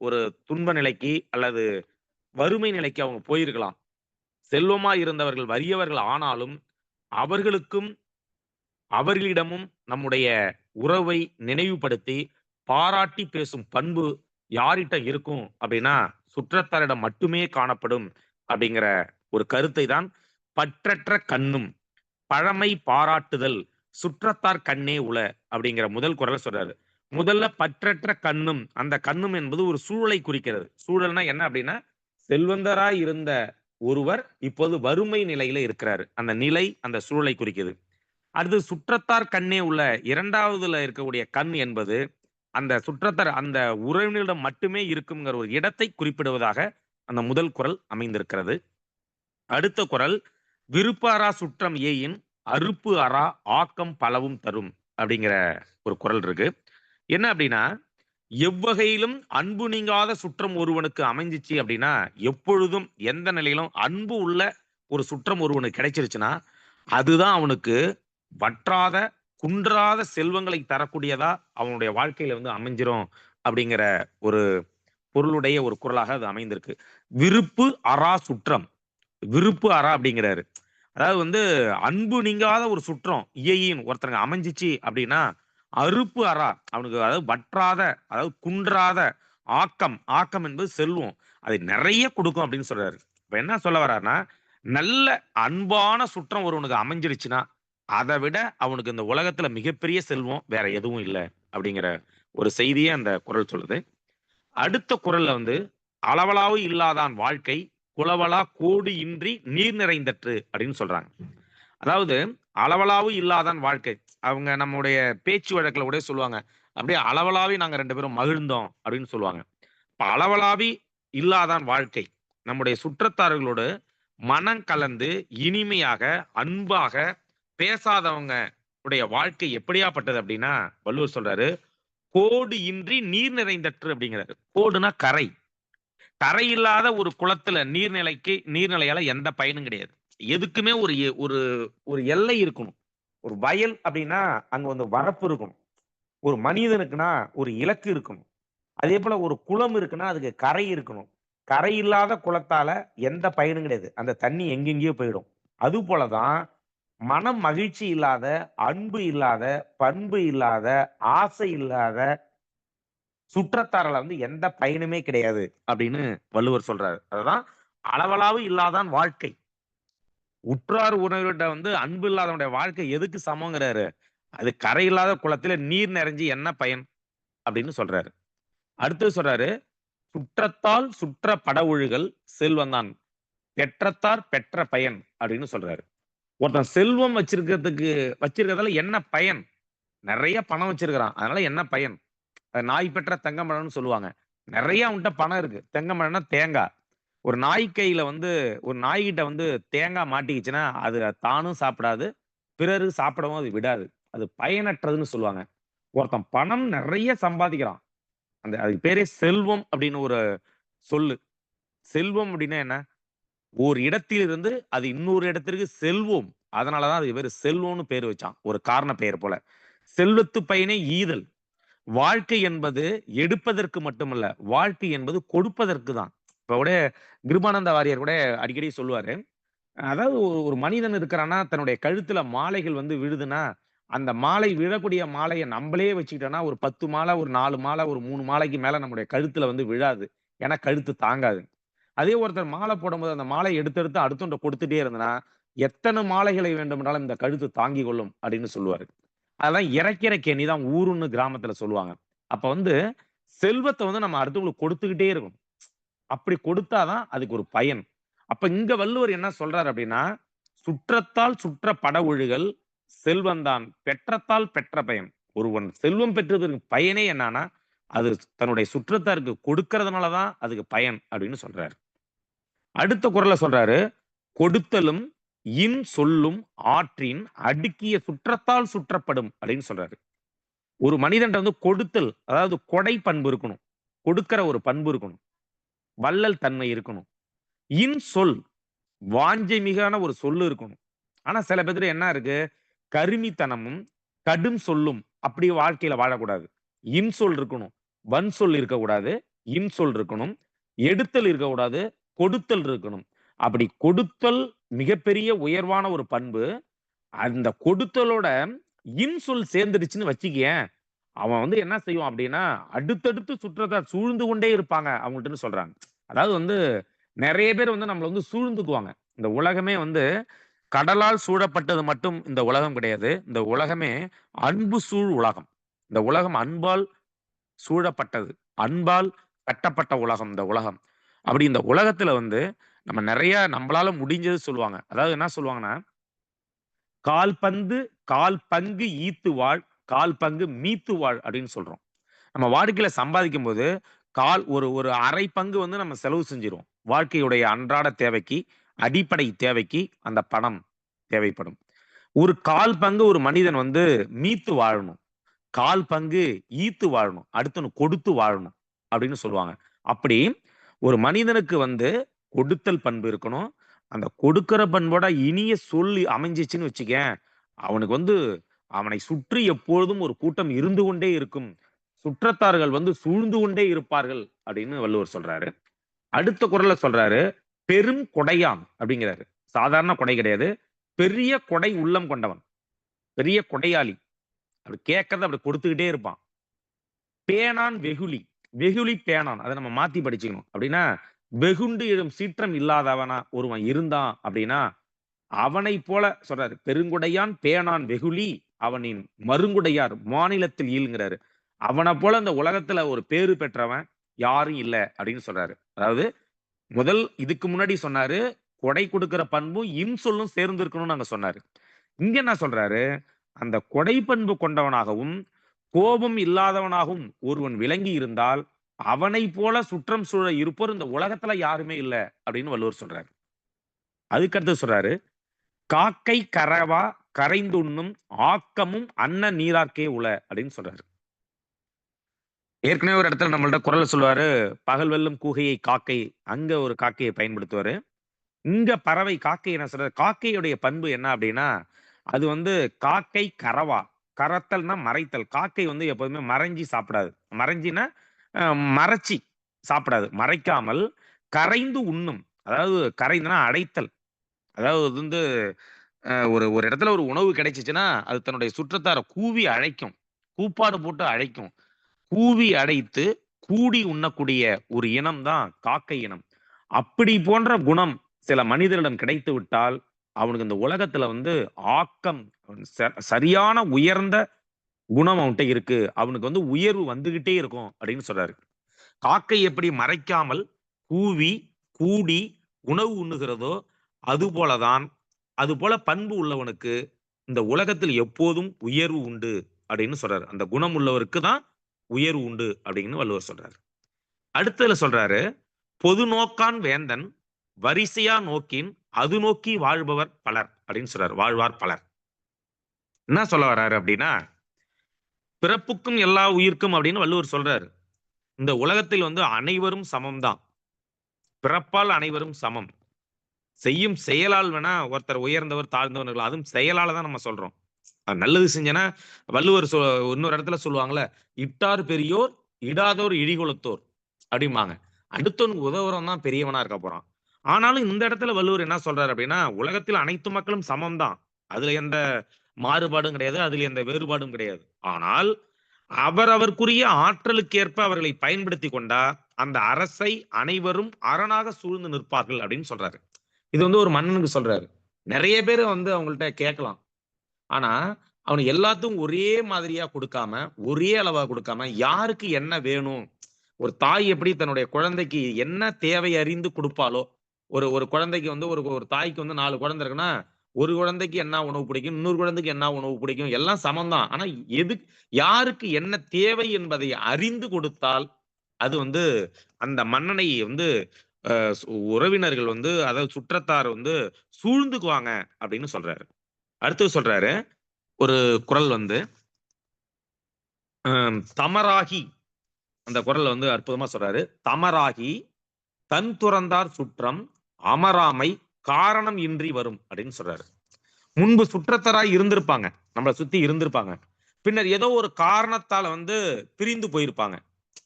ஒரு துன்ப நிலைக்கு அல்லது வறுமை நிலைக்கு அவங்க போயிருக்கலாம். செல்வமா இருந்தவர்கள் வறியவர்கள் ஆனாலும் அவர்களுக்கும் அவர்களிடமும் நம்முடைய உறவை நினைவுபடுத்தி பாராட்டி பேசும் பண்பு யார்கிட்ட இருக்கும் அப்படின்னா சுற்றத்தாரிடம் மட்டுமே காணப்படும் அப்படிங்கிற ஒரு கருத்தை தான் பற்றற்ற கண்ணும் பழமை பாராட்டுதல் சுற்றத்தார் கண்ணே உள அப்படிங்கிற முதல் குறளை சொல்றாரு. முதல்ல பற்றற்ற கண்ணும், அந்த கண்ணும் என்பது ஒரு சூழலை குறிக்கிறது. சூழல்னா என்ன அப்படின்னா, செல்வந்தராய் இருந்த ஒருவர் இப்போது வறுமை நிலையில இருக்கிறாரு. அந்த நிலை அந்த சூழலை குறிக்குது. அடுத்து சுற்றத்தார் கண்ணே உள்ள இரண்டாவதுல இருக்கக்கூடிய கண் என்பது அந்த சுற்றத்தார் அந்த உறவினரிடம் மட்டுமே இருக்குங்கிற ஒரு இடத்தை குறிப்பிடுவதாக அந்த முதல் குறள் அமைந்திருக்கிறது. அடுத்த குறள் விருப்பாரா சுற்றம் ஏயின் அறுப்பு அறா ஆக்கம் பலவும் தரும் அப்படிங்கிற ஒரு குறள் இருக்கு. என்ன அப்படின்னா, எவ்வகையிலும் அன்பு நீங்காத சுற்றம் ஒருவனுக்கு அமைஞ்சிச்சு அப்படின்னா, எப்பொழுதும் எந்த நிலையிலும் அன்பு உள்ள ஒரு சுற்றம் ஒருவனுக்கு கிடைச்சிருச்சுன்னா அதுதான் அவனுக்கு வற்றாத குன்றாத செல்வங்களை தரக்கூடியதா அவனுடைய வாழ்க்கையில அமைஞ்சிரும் அப்படிங்கிற ஒரு பொருளுடைய ஒரு குறளாக அது அமைந்திருக்கு. விருப்பு அறா சுற்றம், விருப்பு அறா அப்படிங்கிறாரு. அதாவது அன்பு நீங்காத ஒரு சுற்றம் இயையின் ஒருத்தங்க அமைஞ்சிச்சு அப்படின்னா அறுப்பு அறா அவனுக்கு, அதாவது வற்றாத, அதாவது குன்றாத ஆக்கம், ஆக்கம் என்பது செல்வம், அதை நிறைய கொடுக்கும் அப்படின்னு சொல்றாரு. இப்ப என்ன சொல்ல வர்றாருன்னா, நல்ல அன்பான சுற்றம் ஒருவனுக்கு அமைஞ்சிருச்சுன்னா அதை விட அவனுக்கு இந்த உலகத்துல மிகப்பெரிய செல்வம் வேற எதுவும் இல்லை அப்படிங்கிற ஒரு செய்தியை அந்த குறள் சொல்லுது. அடுத்த குறள்ல அளவலாவு இல்லாதான் வாழ்க்கை குளவலா கோடு இன்றி நீர் நிறைந்தற்று அப்படின்னு சொல்றாங்க. அதாவது அளவலாவு இல்லாதான் வாழ்க்கை, அவங்க நம்முடைய பேச்சு வழக்குல கூட சொல்லுவாங்க, அப்படியே அளவலாவி நாங்க 2 பேரும் மகிழ்ந்தோம் அப்படின்னு சொல்லுவாங்க. இப்ப அளவலாவி இல்லாதான் வாழ்க்கை, நம்முடைய சுற்றத்தார்களோடு மனம் கலந்து இனிமையாக அன்பாக பேசாதவங்க உடைய வாழ்க்கை எப்படியாப்பட்டது அப்படின்னா வள்ளுவர் சொல்றாரு, கோடு இன்றி நீர் நிறைந்தற்று அப்படிங்கிறாரு. கோடுனா கரை, கரை இல்லாத ஒரு குளத்துல நீர்நிலையால எந்த பயனும் கிடையாது. எதுக்குமே ஒரு ஒரு ஒரு எல்லை இருக்கணும். ஒரு வயல் அப்படின்னா அங்க வரப்பு இருக்கணும். ஒரு மனிதனுக்குன்னா ஒரு இலக்கு இருக்கணும். அதே போல ஒரு குளம் இருக்குன்னா அதுக்கு கரை இருக்கணும். கரை இல்லாத குளத்தால எந்த பயனும் கிடையாது. அந்த தண்ணி எங்கெங்கேயோ போயிடும். அது போலதான் மனம் மகிழ்ச்சி இல்லாத, அன்பு இல்லாத, பண்பு இல்லாத, ஆசை இல்லாத சுற்றத்தாரால எந்த பயனுமே கிடையாது அப்படின்னு வள்ளுவர் சொல்றாரு. அதுதான் அளவலாவு இல்லாதான் வாழ்க்கை. உற்றார் உறவினர்கிட்ட அன்பு இல்லாதவனுடைய வாழ்க்கை எதுக்கு சமங்கிறாரு? அது கரையில்லாத குளத்துல நீர் நிறைஞ்சு என்ன பயன் அப்படின்னு சொல்றாரு. அடுத்தது சொல்றாரு, சுற்றத்தால் சுற்ற படஒழுகல் செல்வந்தான், பெற்றத்தார் பெற்ற பயன் அப்படின்னு சொல்றாரு. ஒருத்தன் செல்வம் வச்சிருக்கிறதால என்ன பயன்? நிறைய பணம் வச்சிருக்கிறான், அதனால என்ன பயன்? நாய் பெற்ற தங்கமரம்னு சொல்லுவாங்க. நிறைய அவன்கிட்ட பணம் இருக்கு. தங்கமரம்னா தேங்காய். ஒரு நாய் கையில ஒரு நாய்கிட்ட தேங்காய் மாட்டிக்கிச்சுன்னா அது தானும் சாப்பிடாது, பிறரு சாப்பிடவும் அது விடாது. அது பயனற்றதுன்னு சொல்லுவாங்க. ஒருத்தன் பணம் நிறைய சம்பாதிக்கிறான், அதுக்கு பேரே செல்வம் அப்படின்னு ஒரு சொல்லு. செல்வம் அப்படின்னா என்ன? ஒரு இடத்திலிருந்து அது இன்னொரு இடத்திற்கு செல்வோம். அதனாலதான் அது பேரு செல்வம்னு பேர் வச்சான், ஒரு காரண பெயர் போல. செல்வத்து பயனே ஈதல். வாழ்க்கை என்பது எடுப்பதற்கு மட்டுமல்ல, வாழ்க்கை என்பது கொடுப்பதற்கு தான். இப்ப கூட கிருபானந்த வாரியார் கூட அடிக்கடி சொல்லுவாரு. அதாவது ஒரு மனிதன் இருக்கிறான்னா, தன்னுடைய கழுத்துல மாலைகள் விழுதுன்னா, அந்த மாலை விழக்கூடிய மாலைய நம்மளே வச்சுக்கிட்டோம்னா, ஒரு 10 மாலை, ஒரு 4 மாலை, ஒரு 3 மாலைக்கு மேல நம்முடைய கழுத்துல விழாது. ஏன்னா கழுத்து தாங்காது. அதே ஒருத்தர் மாலை போடும்போது அந்த மாலைய எடுத்து எடுத்து அடுத்தவன்ட்ட கொடுத்துட்டே இருந்தனா, எத்தன மாலைகளை வேண்டுமென்றாலும் இந்த கழுத்து தாங்கிக் கொள்ளும் அப்படின்னு சொல்லுவாரு. அதெல்லாம் இறைக்கிற கேணி தான் ஊருன்னு கிராமத்துல சொல்லுவாங்க. அப்ப செல்வத்த நம்ம அடுத்தவங்களுக்கு கொடுத்துக்கிட்டே இருக்கணும். அப்படி கொடுத்தாதான் அதுக்கு ஒரு பயன். அப்ப இங்க வள்ளுவர் என்ன சொல்றாரு அப்படின்னா, சுற்றத்தால் சுற்ற படஒழுகல் செல்வந்தான், பெற்றத்தால் பெற்ற பயன். ஒருவன் செல்வம் பெற்றதற்கு பயனே என்னன்னா, அது தன்னுடைய சுற்றத்தாருக்கு கொடுக்கறதுனாலதான் அதுக்கு பயன் அப்படின்னு சொல்றாரு. அடுத்த குறள்ல சொல்றாரு, கொடுத்தலும் இன் சொல்லும் ஆற்றின் அடுக்கிய சுற்றத்தால் சுற்றப்படும் அப்படின்னு சொல்றாரு. ஒரு மனிதன்ட்ட கொடுத்தல், அதாவது கொடை பண்பு இருக்கணும். கொடுக்கிற ஒரு பண்பு இருக்கணும். வள்ளல் தன்மை இருக்கணும். இன்சொல், வாஞ்சை மிகான ஒரு சொல்லு இருக்கணும். ஆனா சில பேருக்கு என்ன இருக்கு? கருமித்தனமும் கடும் சொல்லும் அப்படி வாழ்க்கையில வாழக்கூடாது. இன்சொல் இருக்கணும், வன்சொல் இருக்கக்கூடாது, இன்சொல் இருக்கணும், எடுத்தல் இருக்கக்கூடாது, கொடுத்தல் இருக்கணும். அப்படி கொடுத்தல் மிகப்பெரிய உயர்வான ஒரு பண்பு. அந்த கொடுத்தலோட இன்சொல் சேர்ந்துடுச்சுன்னு வச்சுக்கயேன், அவன் என்ன செய்வான் அப்படின்னா, அடுத்தடுத்து சுற்றத்த சூழ்ந்து கொண்டே இருப்பாங்க அவங்கள்ட்டன்னு சொல்றாங்க. அதாவது நெறைய பேர் நம்மள சூழ்ந்துக்குவாங்க. இந்த உலகமே கடலால் சூழப்பட்டது மட்டும் இந்த உலகம் கிடையாது. இந்த உலகமே அன்பு சூழ் உலகம். இந்த உலகம் அன்பால் சூழப்பட்டது. அன்பால் கட்டப்பட்ட உலகம் இந்த உலகம். அப்படி இந்த உலகத்துல நம்ம நெறைய நம்மளால முடிஞ்சது சொல்லுவாங்க. அதாவது என்ன சொல்லுவாங்கன்னா, கால் பங்கு ஈத்து வாழ், கால் பங்கு மீத்து வாழ் அப்படின்னு சொல்றோம். நம்ம வாழ்க்கையில சம்பாதிக்கும்போது ஒரு ஒரு அரை பங்கு நம்ம செலவு செஞ்சிருவோம். வாழ்க்கையுடைய அன்றாட தேவைக்கு, அடிப்படை தேவைக்கு அந்த பணம் தேவைப்படும். ஒரு 1/4 பங்கு ஒரு மனிதன் மீத்து வாழணும். 1/4 பங்கு ஈத்து வாழணும். அடுத்தவனுக்கு கொடுத்து வாழணும் அப்படின்னு சொல்லுவாங்க. அப்படி ஒரு மனிதனுக்கு கொடுத்தல் பண்பு இருக்கணும். அந்த கொடுக்கிற பண்போட இனிய சொல் அமைஞ்சிச்சுன்னு வச்சுக்கேன், அவனுக்கு அவனை சுற்றி எப்பொழுதும் ஒரு கூட்டம் இருந்து கொண்டே இருக்கும். சுற்றத்தார்கள் சூழ்ந்து கொண்டே இருப்பார்கள் அப்படின்னு வள்ளுவர் சொல்றாரு. அடுத்த குறள்ல சொல்றாரு, பெரும் கொடையான் அப்படிங்கிறாரு. சாதாரண கொடை கிடையாது. பெரிய கொடை உள்ளம் கொண்டவன். பெரிய கொடையாளி. அப்படி கேட்கறத அப்படி கொடுத்துக்கிட்டே இருப்பான். பேணான் வெகுளி. வெகுளி பேணான். அதை நம்ம மாத்தி படிச்சுக்கணும். அப்படின்னா, வெகுண்டு எழும் சீற்றம் இல்லாதவனா ஒருவன் இருந்தான் அப்படின்னா, அவனை போல சொல்றாரு. பெருங்குடையான் பேணான் வெகுளி அவனின் மருங்குடையார் மாநிலத்தில் ஈழ்ங்கிறாரு. அவனை போல இந்த உலகத்துல ஒரு பேரு பெற்றவன் யாரும் இல்ல அப்படின்னு சொல்றாரு. அதாவது இதுக்கு முன்னாடி சொன்னாரு, கொடை கொடுக்கிற பண்பும் இன்சொல்லும் சேர்ந்து இருக்கணும்னு அங்க சொன்னாரு. இங்க என்ன சொல்றாரு? அந்த கொடை பண்பு கொண்டவனாகவும் கோபம் இல்லாதவனாகவும் ஒருவன் விளங்கி இருந்தால் அவனை போல சுற்றம் சூழ இருப்போர் இந்த உலகத்துல யாருமே இல்ல அப்படின்னு வள்ளுவர் சொல்றாரு. அதுக்கடுத்து சொல்றாரு, காக்கை கரவா கரைந்துண்ணும் ஆக்கமும் அன்ன நீரார்க்கே உள அப்படின்னு சொல்றாரு. ஏற்கனவே ஒரு இடத்துல நம்மள்ட்ட குறள் சொல்லுவாரு, பகல் வெல்லும் கூகையை காக்கை, அங்க ஒரு காக்கையை பயன்படுத்துவாரு. இங்க பறவை காக்கை என்ன சொல்றது? காக்கையுடைய பண்பு என்ன அப்படின்னா, அது காக்கை கரவா, கரத்தல்னா மறைத்தல். காக்கை எப்போதுமே மறைஞ்சி சாப்பிடாது. மறைஞ்சினா மறைச்சி சாப்பிடாது. மறைக்காமல் கரைந்து உண்ணும். அதாவது கரைந்துனா அடைத்தல். அதாவது ஒரு ஒரு இடத்துல ஒரு உணவு கிடைச்சிச்சுன்னா அது தன்னுடைய சுற்றத்தார கூவி அழைக்கும். கூப்பாடு போட்டு அழைக்கும். கூவி அடைத்து கூடி உண்ணக்கூடிய ஒரு இனம் தான் காக்கை இனம். அப்படி போன்ற குணம் சில மனிதரிடம் கிடைத்து விட்டால் அவனுக்கு இந்த உலகத்துல ஆக்கம் சரியான உயர்ந்த குணம் அவன்கிட்ட இருக்கு, அவனுக்கு வந்து உயர்வு வந்துகிட்டே இருக்கும் அப்படின்னு சொல்றாரு. காக்கை எப்படி மறைக்காமல் கூவி கூடி உணவு உண்ணுகிறதோ அதுபோலதான், அதுபோல பண்பு உள்ளவனுக்கு இந்த உலகத்தில் எப்போதும் உயர்வு உண்டு அப்படின்னு சொல்றாரு. அந்த குணம் உள்ளவருக்கு தான் உயர்வு உண்டு அப்படின்னு வள்ளுவர் சொல்றாரு. அடுத்ததுல சொல்றாரு, பொது நோக்கான் வேந்தன் வரிசையா நோக்கின் அது நோக்கி வாழ்பவர் பலர் அப்படின்னு சொல்றாரு. வாழ்வார் பலர். என்ன சொல்ல வர்றாரு அப்படின்னா, பிறப்புக்கும் எல்லா உயிர்க்கும் அப்படின்னு வள்ளுவர் சொல்றாரு. இந்த உலகத்தில் வந்து அனைவரும் சமம்தான். பிறப்பால் அனைவரும் சமம். செய்யும் செயலால் வேணா ஒருத்தர் உயர்ந்தவர் தாழ்ந்தவர்கள், அதுவும் செயலால தான் நம்ம சொல்றோம். நல்லது செஞ்சனா வள்ளுவர் இன்னொரு இடத்துல சொல்லுவாங்கல்ல, இட்டார் பெரியோர் இடாதோர் இழிகுலத்தோர் அப்படிம்பாங்க. அடுத்தவனுக்கு உதவுறவன் தான் பெரியவனா இருக்க போறான். ஆனாலும் இந்த இடத்துல வள்ளுவர் என்ன சொல்றாரு அப்படின்னா, உலகத்தில் அனைத்து மக்களும் சமம் தான். அதுல எந்த மாறுபாடும் கிடையாது, அதுல எந்த வேறுபாடும் கிடையாது. ஆனால் அவரவர்க்குரிய ஆற்றலுக்கேற்ப அவர்களை பயன்படுத்தி கொண்டா அந்த அரசை அனைவரும் அரணாக சூழ்ந்து நிற்பார்கள் அப்படின்னு சொல்றாரு. இது வந்து ஒரு மன்னனுக்கு சொல்றாரு. நிறைய பேர் வந்து அவங்கள்ட்ட கேட்கலாம். ஆனா அவனுக்கு எல்லாத்துக்கும் ஒரே மாதிரியா கொடுக்காம, ஒரே அளவா கொடுக்காம, யாருக்கு என்ன வேணும், ஒரு தாய் எப்படி தன்னுடைய குழந்தைக்கு என்ன தேவை அறிந்து கொடுப்பாளோ, ஒரு ஒரு குழந்தைக்கு வந்து ஒரு ஒரு தாய்க்கு வந்து 4 குழந்தை இருக்குன்னா, ஒரு குழந்தைக்கு என்ன உணவு பிடிக்கும், இன்னொரு குழந்தைக்கு என்ன உணவு பிடிக்கும், எல்லாம் சமம் தான். ஆனா எது யாருக்கு என்ன தேவை என்பதை அறிந்து கொடுத்தால், அது வந்து அந்த மன்னனை வந்து அ உறவினர்கள் வந்து, அதாவது சுற்றத்தார் வந்து சூழ்ந்துக்குவாங்க அப்படின்னு சொல்றாரு. அடுத்தது சொல்றாரு, ஒரு குறள் வந்து தமராகி, அந்த குறள்ல வந்து அற்புதமா சொல்றாரு. தமராகி தன் துறந்தார் சுற்றம் அமராமை காரணம் இன்றி வரும் அப்படின்னு சொல்றாரு. முன்பு சுற்றத்தராய் இருந்திருப்பாங்க, நம்மளை சுத்தி இருந்திருப்பாங்க. பின்னர் ஏதோ ஒரு காரணத்தால வந்து பிரிந்து போயிருப்பாங்க.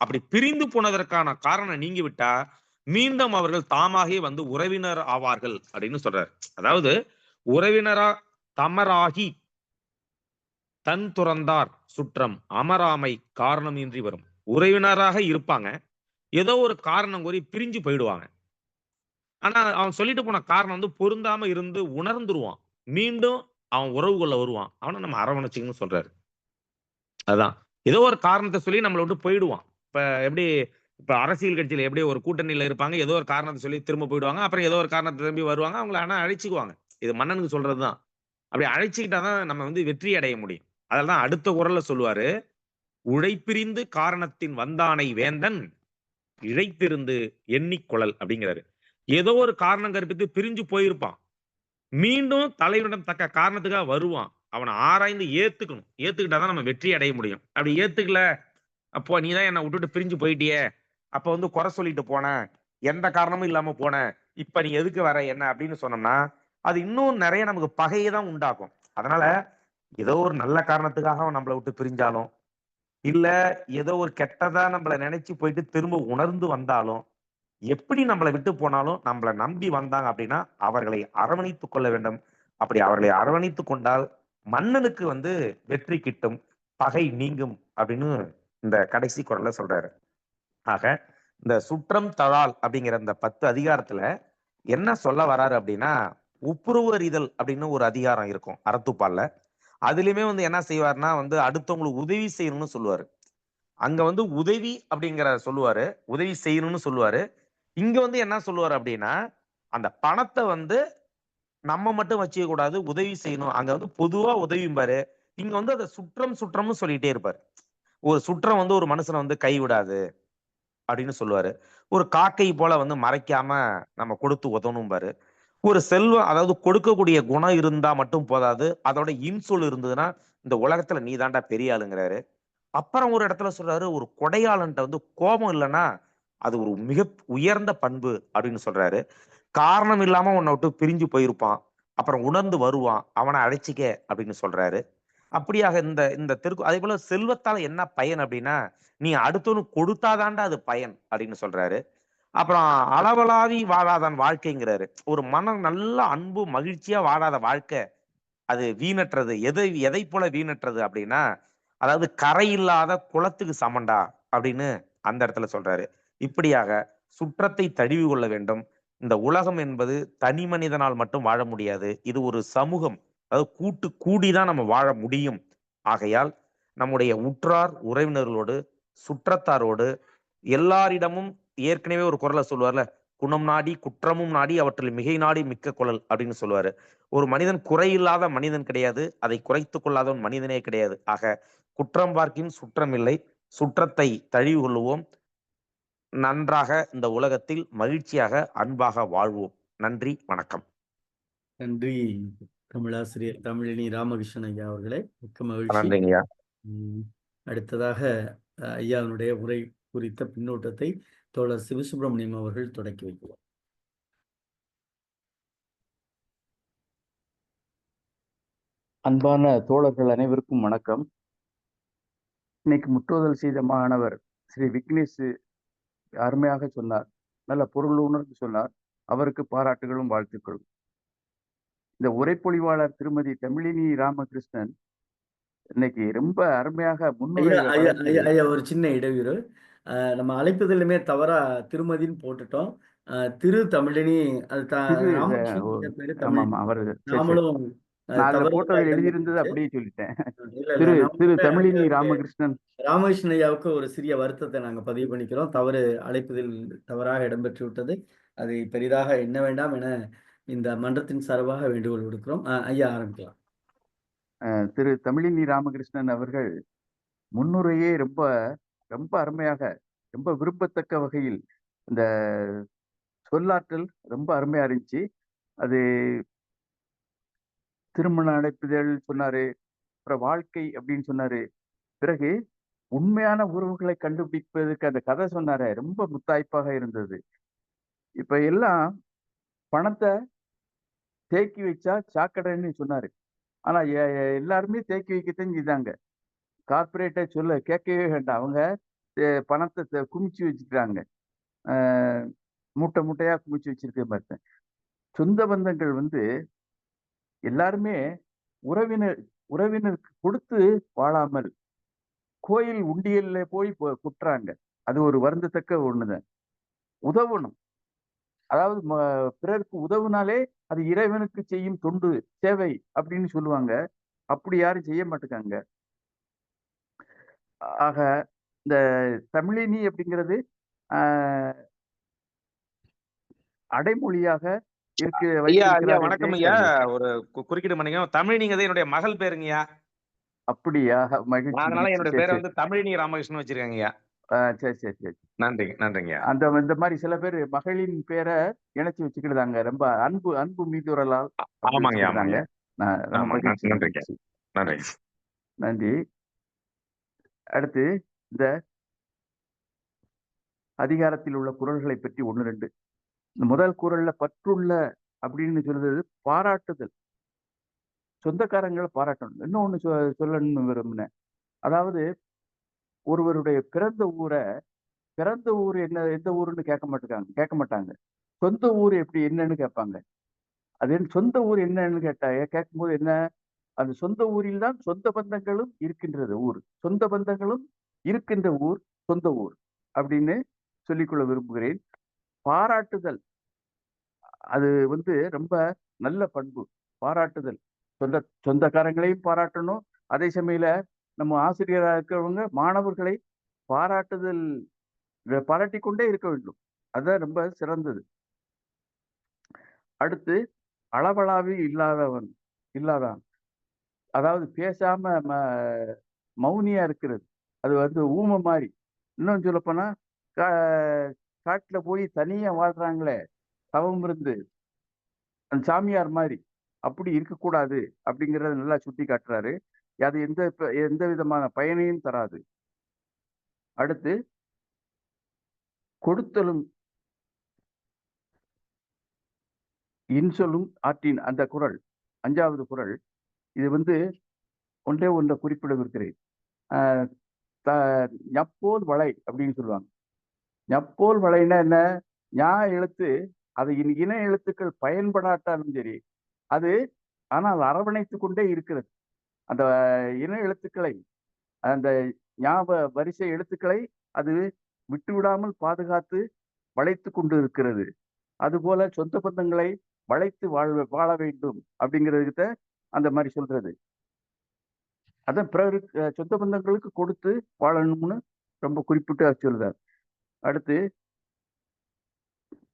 அப்படி பிரிந்து போனதற்கான காரணம் நீங்கி விட்டா மீண்டும் அவர்கள் தாமாகவே வந்து உறவினர் ஆவார்கள் அப்படின்னு சொல்றாரு. அதாவது உறவினரா தமராகி தன் துறந்தார் சுற்றம் அமராமை காரணம் இன்றி வரும். உறவினராக இருப்பாங்க, ஏதோ ஒரு காரணம் கூறி பிரிஞ்சு போயிடுவாங்க. ஆனா அவன் சொல்லிட்டு போன காரணம் வந்து பொருந்தாம இருந்து உணர்ந்துருவான். மீண்டும் அவன் உறவுக்குள்ள வருவான். அவனை நம்ம அரவணைச்சுக்கணும்னு சொல்றாரு. அதான். ஏதோ ஒரு காரணத்த சொல்லி நம்மள விட்டு போயிடுவான். இப்ப எப்படி, இப்ப அரசியல் கட்சியில எப்படி ஒரு கூட்டணியில இருப்பாங்க. ஏதோ ஒரு காரணத்த சொல்லி திரும்ப போயிடுவாங்க. அப்புறம் ஏதோ ஒரு காரணத்த திரும்பி வருவாங்க. அவங்கள ஆனா அழைச்சுக்குவாங்க. இது மன்னனுக்கு சொல்றதுதான். அப்படி அழைச்சுக்கிட்டா தான் நம்ம வந்து வெற்றி அடைய முடியும். அதனால தான் அடுத்த குறள்ல சொல்லுவாரு, "உழைப்பிரிந்து காரணத்தின் வந்தானை வேந்தன் இழைத்திருந்து எண்ணிக்கொளல்" அப்படிங்கிறாரு. ஏதோ ஒரு காரணம் கற்பித்து பிரிஞ்சு போயிருப்பான். மீண்டும் தலைவனிடம் தக்க காரணத்துக்காக வருவான். அவனை ஆராய்ந்து ஏத்துக்கணும். ஏத்துக்கிட்டா தான் நம்ம வெற்றி அடைய முடியும். அப்படி ஏத்துக்கல, அப்போ நீ தான் என்ன விட்டுட்டு பிரிஞ்சு போயிட்டியே, அப்ப வந்து குறை சொல்லிட்டு போன, எந்த காரணமும் இல்லாம போன, இப்ப நீ எதுக்கு வர என்ன அப்படின்னு சொன்னோம்னா, அது இன்னும் நிறைய நமக்கு பகையை தான் உண்டாக்கும். அதனால ஏதோ ஒரு நல்ல காரணத்துக்காக அவன் நம்மளை விட்டு பிரிஞ்சாலும், இல்ல ஏதோ ஒரு கெட்டதா நம்மள நினைச்சு போயிட்டு திரும்ப உணர்ந்து வந்தாலும், எப்படி நம்மளை விட்டு போனாலும் நம்மளை நம்பி வந்தாங்க அப்படின்னா அவர்களை அரவணைத்துக் கொள்ள வேண்டும். அப்படி அவர்களை அரவணைத்துக் கொண்டால் மன்னனுக்கு வந்து வெற்றி கிட்டும், பகை நீங்கும் அப்படின்னு இந்த கடைசி குறள்ல சொல்றாரு. ஆக இந்த சுற்றம் தழால் அப்படிங்கிற இந்த 10 அதிகாரத்துல என்ன சொல்ல வராரு அப்படின்னா, ஒப்புரவு அறிதல் அப்படின்னு ஒரு அதிகாரம் இருக்கும் அறத்துப்பால்ல. அதுலயுமே வந்து என்ன செய்வாருன்னா வந்து அடுத்தவங்களுக்கு உதவி செய்யணும்னு சொல்லுவாரு. அங்க வந்து உதவி அப்படிங்கிற சொல்லுவாரு, உதவி செய்யணும்னு சொல்லுவாரு. இங்க வந்து என்ன சொல்லுவாரு அப்படின்னா, அந்த பணத்தை வந்து நம்ம மட்டும் வச்சுக்க கூடாது, உதவி செய்யணும். அங்க வந்து பொதுவா உதவிம்பாரு. இங்க வந்து அத சுற்றம் சுற்றம்னு சொல்லிட்டே இருப்பாரு. ஒரு சுற்றம் வந்து ஒரு மனுஷனை வந்து கைவிடாது அப்படின்னு சொல்லுவாரு. ஒரு காக்கை போல வந்து மறைக்காம நம்ம கொடுத்து உதவணும்பாரு. ஒரு செல்வம், அதாவது கொடுக்கக்கூடிய குணம் இருந்தா மட்டும் போதாது, அதோட இன்சொல் இருந்ததுன்னா இந்த உலகத்துல நீ தாண்டா பெரிய ஆளுங்கிறாரு. அப்புறம் ஒரு இடத்துல சொல்றாரு, ஒரு கொடையாளன்ட்ட வந்து கோபம் இல்லைன்னா அது ஒரு மிக உயர்ந்த பண்பு அப்படின்னு சொல்றாரு. காரணம் இல்லாம உன்னை விட்டு பிரிஞ்சு போயிருப்பான், அப்புறம் உணர்ந்து வருவான், அவனை அழைச்சிக்க அப்படின்னு சொல்றாரு. அப்படியாக இந்த இந்த அதே போல செல்வத்தால என்ன பயன் அப்படின்னா, நீ அடுத்தவனுக்கு கொடுத்தாதான்டா அது பயன் அப்படின்னு சொல்றாரு. அப்புறம் அளவலாவி வாழாதான் வாழ்க்கைங்கிறாரு. ஒரு மனம் நல்ல அன்பு மகிழ்ச்சியா வாழாத வாழ்க்கை அது வீணற்றது. எதை போல வீணற்றது அப்படின்னா, அதாவது கரை இல்லாத குளத்துக்கு சமண்டா அப்படின்னு அந்த இடத்துல சொல்றாரு. இப்படியாக சுற்றத்தை தழுவி கொள்ள வேண்டும். இந்த உலகம் என்பது தனி மனிதனால் மட்டும் வாழ முடியாது. இது ஒரு சமூகம். அதாவது கூடிதான் நம்ம வாழ முடியும். ஆகையால் நம்முடைய உற்றார் உறவினர்களோடு, சுற்றத்தாரோடு, எல்லாரிடமும் ஏற்கனவே ஒரு குறளை சொல்லுவார்ல, குணம் நாடி குற்றமும் நாடி அவற்றில் மிகை நாடி மிக்க குழல் அப்படின்னு சொல்லுவாரு. ஒரு மனிதன் குறையில்லாத மனிதன் கிடையாது, அதை குறைத்துக் கொள்ளாதவன் மனிதனே கிடையாது. ஆக குற்றம் பார்க்கின் சுற்றம் இல்லை, சுற்றத்தை தழுவி கொள்ளுவோம், நன்றாக இந்த உலகத்தில் மகிழ்ச்சியாக அன்பாக வாழ்வோம். நன்றி, வணக்கம். நன்றி தமிழாசிரியர் தமிழினி ராமகிருஷ்ணன் ஐயா அவர்களே, மிக்க மகிழ்ச்சி. நன்றிங்கய்யா. அடுத்ததாக ஐயாவினுடைய உரை குறித்த பின்னோட்டத்தை தோழர் சிவசுப்பிரமணியம் அவர்கள் தொடக்கி வைக்கிறார். அன்பான தோழர்கள் அனைவருக்கும் வணக்கம். இன்னைக்கு முற்றுதல் செய்த மாணவர் ஸ்ரீ விக்னேஷ் அருமையாக சொன்னார், நல்ல பொருள் உணர்ந்து சொன்னார். அவருக்கு பாராட்டுகளும் வாழ்த்துக்களும். இந்த உரைப்பொழிவாளர் திருமதி தமிழினி ராமகிருஷ்ணன் இன்னைக்கு ரொம்ப அருமையாக முன்னுரை. ஐயா ஒரு சின்ன இடையூறு, நம்ம அழைப்புதலுமே தவறா திருமதின்னு போட்டுட்டோம். திரு தமிழினி, நாமளும் எழுதியிருந்தது அப்படியே சொல்லிட்டேன். திரு தமிழினி ராமகிருஷ்ணன் ராமகிருஷ்ணன் ஐயாவுக்கு ஒரு சிறிய வருத்தத்தை நாங்க பதிவு பண்ணிக்கிறோம். தவறு அழைப்பதில் தவறாக இடம்பெற்று விட்டது. அதை பெரிதாக எண்ண வேண்டாம் என இந்த மன்றத்தின் சார்பாக வேண்டுகோள் விடுக்கிறோம். ஐயா ஆரம்பிக்கலாம். திரு தமிழினி ராமகிருஷ்ணன் அவர்கள் முன்னுரையே ரொம்ப ரொம்ப அருமையாக, ரொம்ப விரும்பத்தக்க வகையில் இந்த சொல்லாற்றல் ரொம்ப அருமையா இருந்துச்சு. அது திருமண அழைப்புதல் சொன்னாரு, அப்புறம் வாழ்க்கை அப்படின்னு சொன்னாரு. பிறகு உண்மையான உறவுகளை கண்டுபிடிப்பதற்கு அந்த கதை சொன்னாரு, ரொம்ப முத்தாய்ப்பாக இருந்தது. இப்ப எல்லாம் பணத்தை தேக்கி வச்சா சாக்கடைன்னு சொன்னாரு. ஆனா எல்லாருமே தேக்கி வைக்கத்தான் செய்தாங்க. கார்பரேட்டை சொல்ல கேட்கவே வேண்டாம், அவங்க பணத்தை குமிச்சு வச்சுக்கிறாங்க, மூட்டை மூட்டையா குமிச்சு வச்சிருக்க மாதிரி. சொந்த பந்தங்கள் எல்லாருமே உறவினருக்கு கொடுத்து வாழாமல் கோயில் உண்டியல்ல போய் குட்டுறாங்க. அது ஒரு வருந்தத்தக்க ஒண்ணுதான். உதவணும், அதாவது பிறருக்கு உதவுனாலே அது இறைவனுக்கு செய்யும் தொண்டு, சேவை அப்படின்னு சொல்லுவாங்க. அப்படி யாரும் செய்ய மாட்டேங்காங்க. ஆக இந்த தமிழினி அப்படிங்கிறது அடைமொழியாக இருக்கு. வணக்கம் ஐயா, ஒரு குறுக்கிட்டு பண்ணீங்க. தமிழினிங்கிறது என்னுடைய மகள் பேருங்கய்யா. அப்படியா? மகிழ்ச்சி. அதனால என்னுடைய பேரை தமிழினி ராமகிருஷ்ணன் வச்சிருக்காங்கய்யா. சரி சரி சரி, நன்றிங்க. இந்த மாதிரி சில பேர் மகளின் பேரை இணைச்சு வச்சுக்கிட்டாங்க, ரொம்ப அன்பு மீதுரலால். ஆமாங்க. நன்றி. அடுத்து இந்த அதிகாரத்தில் உள்ள குறள்களை பற்றி 1-2. இந்த முதல் குறள்ல பற்றுள்ள அப்படின்னு சொல்றது பாராட்டுதல், சொந்தக்காரங்களை பாராட்டணும். இன்னொன்னு சொல்லணும்னு விரும்பினேன். அதாவது ஒருவருடைய பிறந்த ஊர் என்ன, எந்த ஊருன்னு கேட்க மாட்டாங்க. சொந்த ஊர் எப்படி என்னன்னு கேட்பாங்க. அது சொந்த ஊர் என்னன்னு கேட்கும்போது என்ன, அந்த சொந்த ஊரில் தான் சொந்த பந்தங்களும் இருக்கின்றது ஊர், சொந்த பந்தங்களும் இருக்கின்ற ஊர் சொந்த ஊர் அப்படின்னு சொல்லிக்கொள்ள விரும்புகிறேன். பாராட்டுதல் அது ரொம்ப நல்ல பண்பு. பாராட்டுதல், சொந்தக்காரங்களையும் பாராட்டணும். அதே சமயத்துல நம்ம ஆசிரியராக இருக்கிறவங்க மாணவர்களை பாராட்டி கொண்டே இருக்க வேண்டும். அதுதான் ரொம்ப சிறந்தது. அடுத்து அளவளாவி இல்லாதான், அதாவது பேசாம மௌனியா இருக்கிறது, அது ஊமை மாதிரி. இன்னும் சொல்ல போனா காட்டுல போய் தனியா வாழ்றாங்களே தவம் இருந்து, அந்த சாமியார் மாதிரி, அப்படி இருக்கக்கூடாது அப்படிங்கிறத நல்லா சுட்டி காட்டுறாரு. அது எந்த விதமான பயனையும் தராது. அடுத்து கொடுத்தலும் இன்சொலும் ஆற்றின் அந்த குறள், 5வது குறள். இது ஒன்றை குறிப்பிட இருக்கிறேன். ஞப்போல் வளை அப்படின்னு சொல்லுவாங்க. ஞப்போல் வளைனா என்ன, ஞா எழுத்து அது இன எழுத்துக்கள் பயன்படாட்டாலும் சரி, அது ஆனால் அரவணைத்து கொண்டே இருக்கிறது. அந்த இன எழுத்துக்களை, அந்த ஞாப வரிசை எழுத்துக்களை அது விட்டுவிடாமல் பாதுகாத்து வளைத்து கொண்டு இருக்கிறது. அதுபோல சொந்த பந்தங்களை வளைத்து வாழ வேண்டும் அப்படிங்கிறதுக்கு அந்த மாதிரி சொல்றது. அதான் பிறருக்கு சொந்த பந்தங்களுக்கு கொடுத்து வாழணும்னு ரொம்ப குறிப்பிட்டு சொல்லுதார். அடுத்து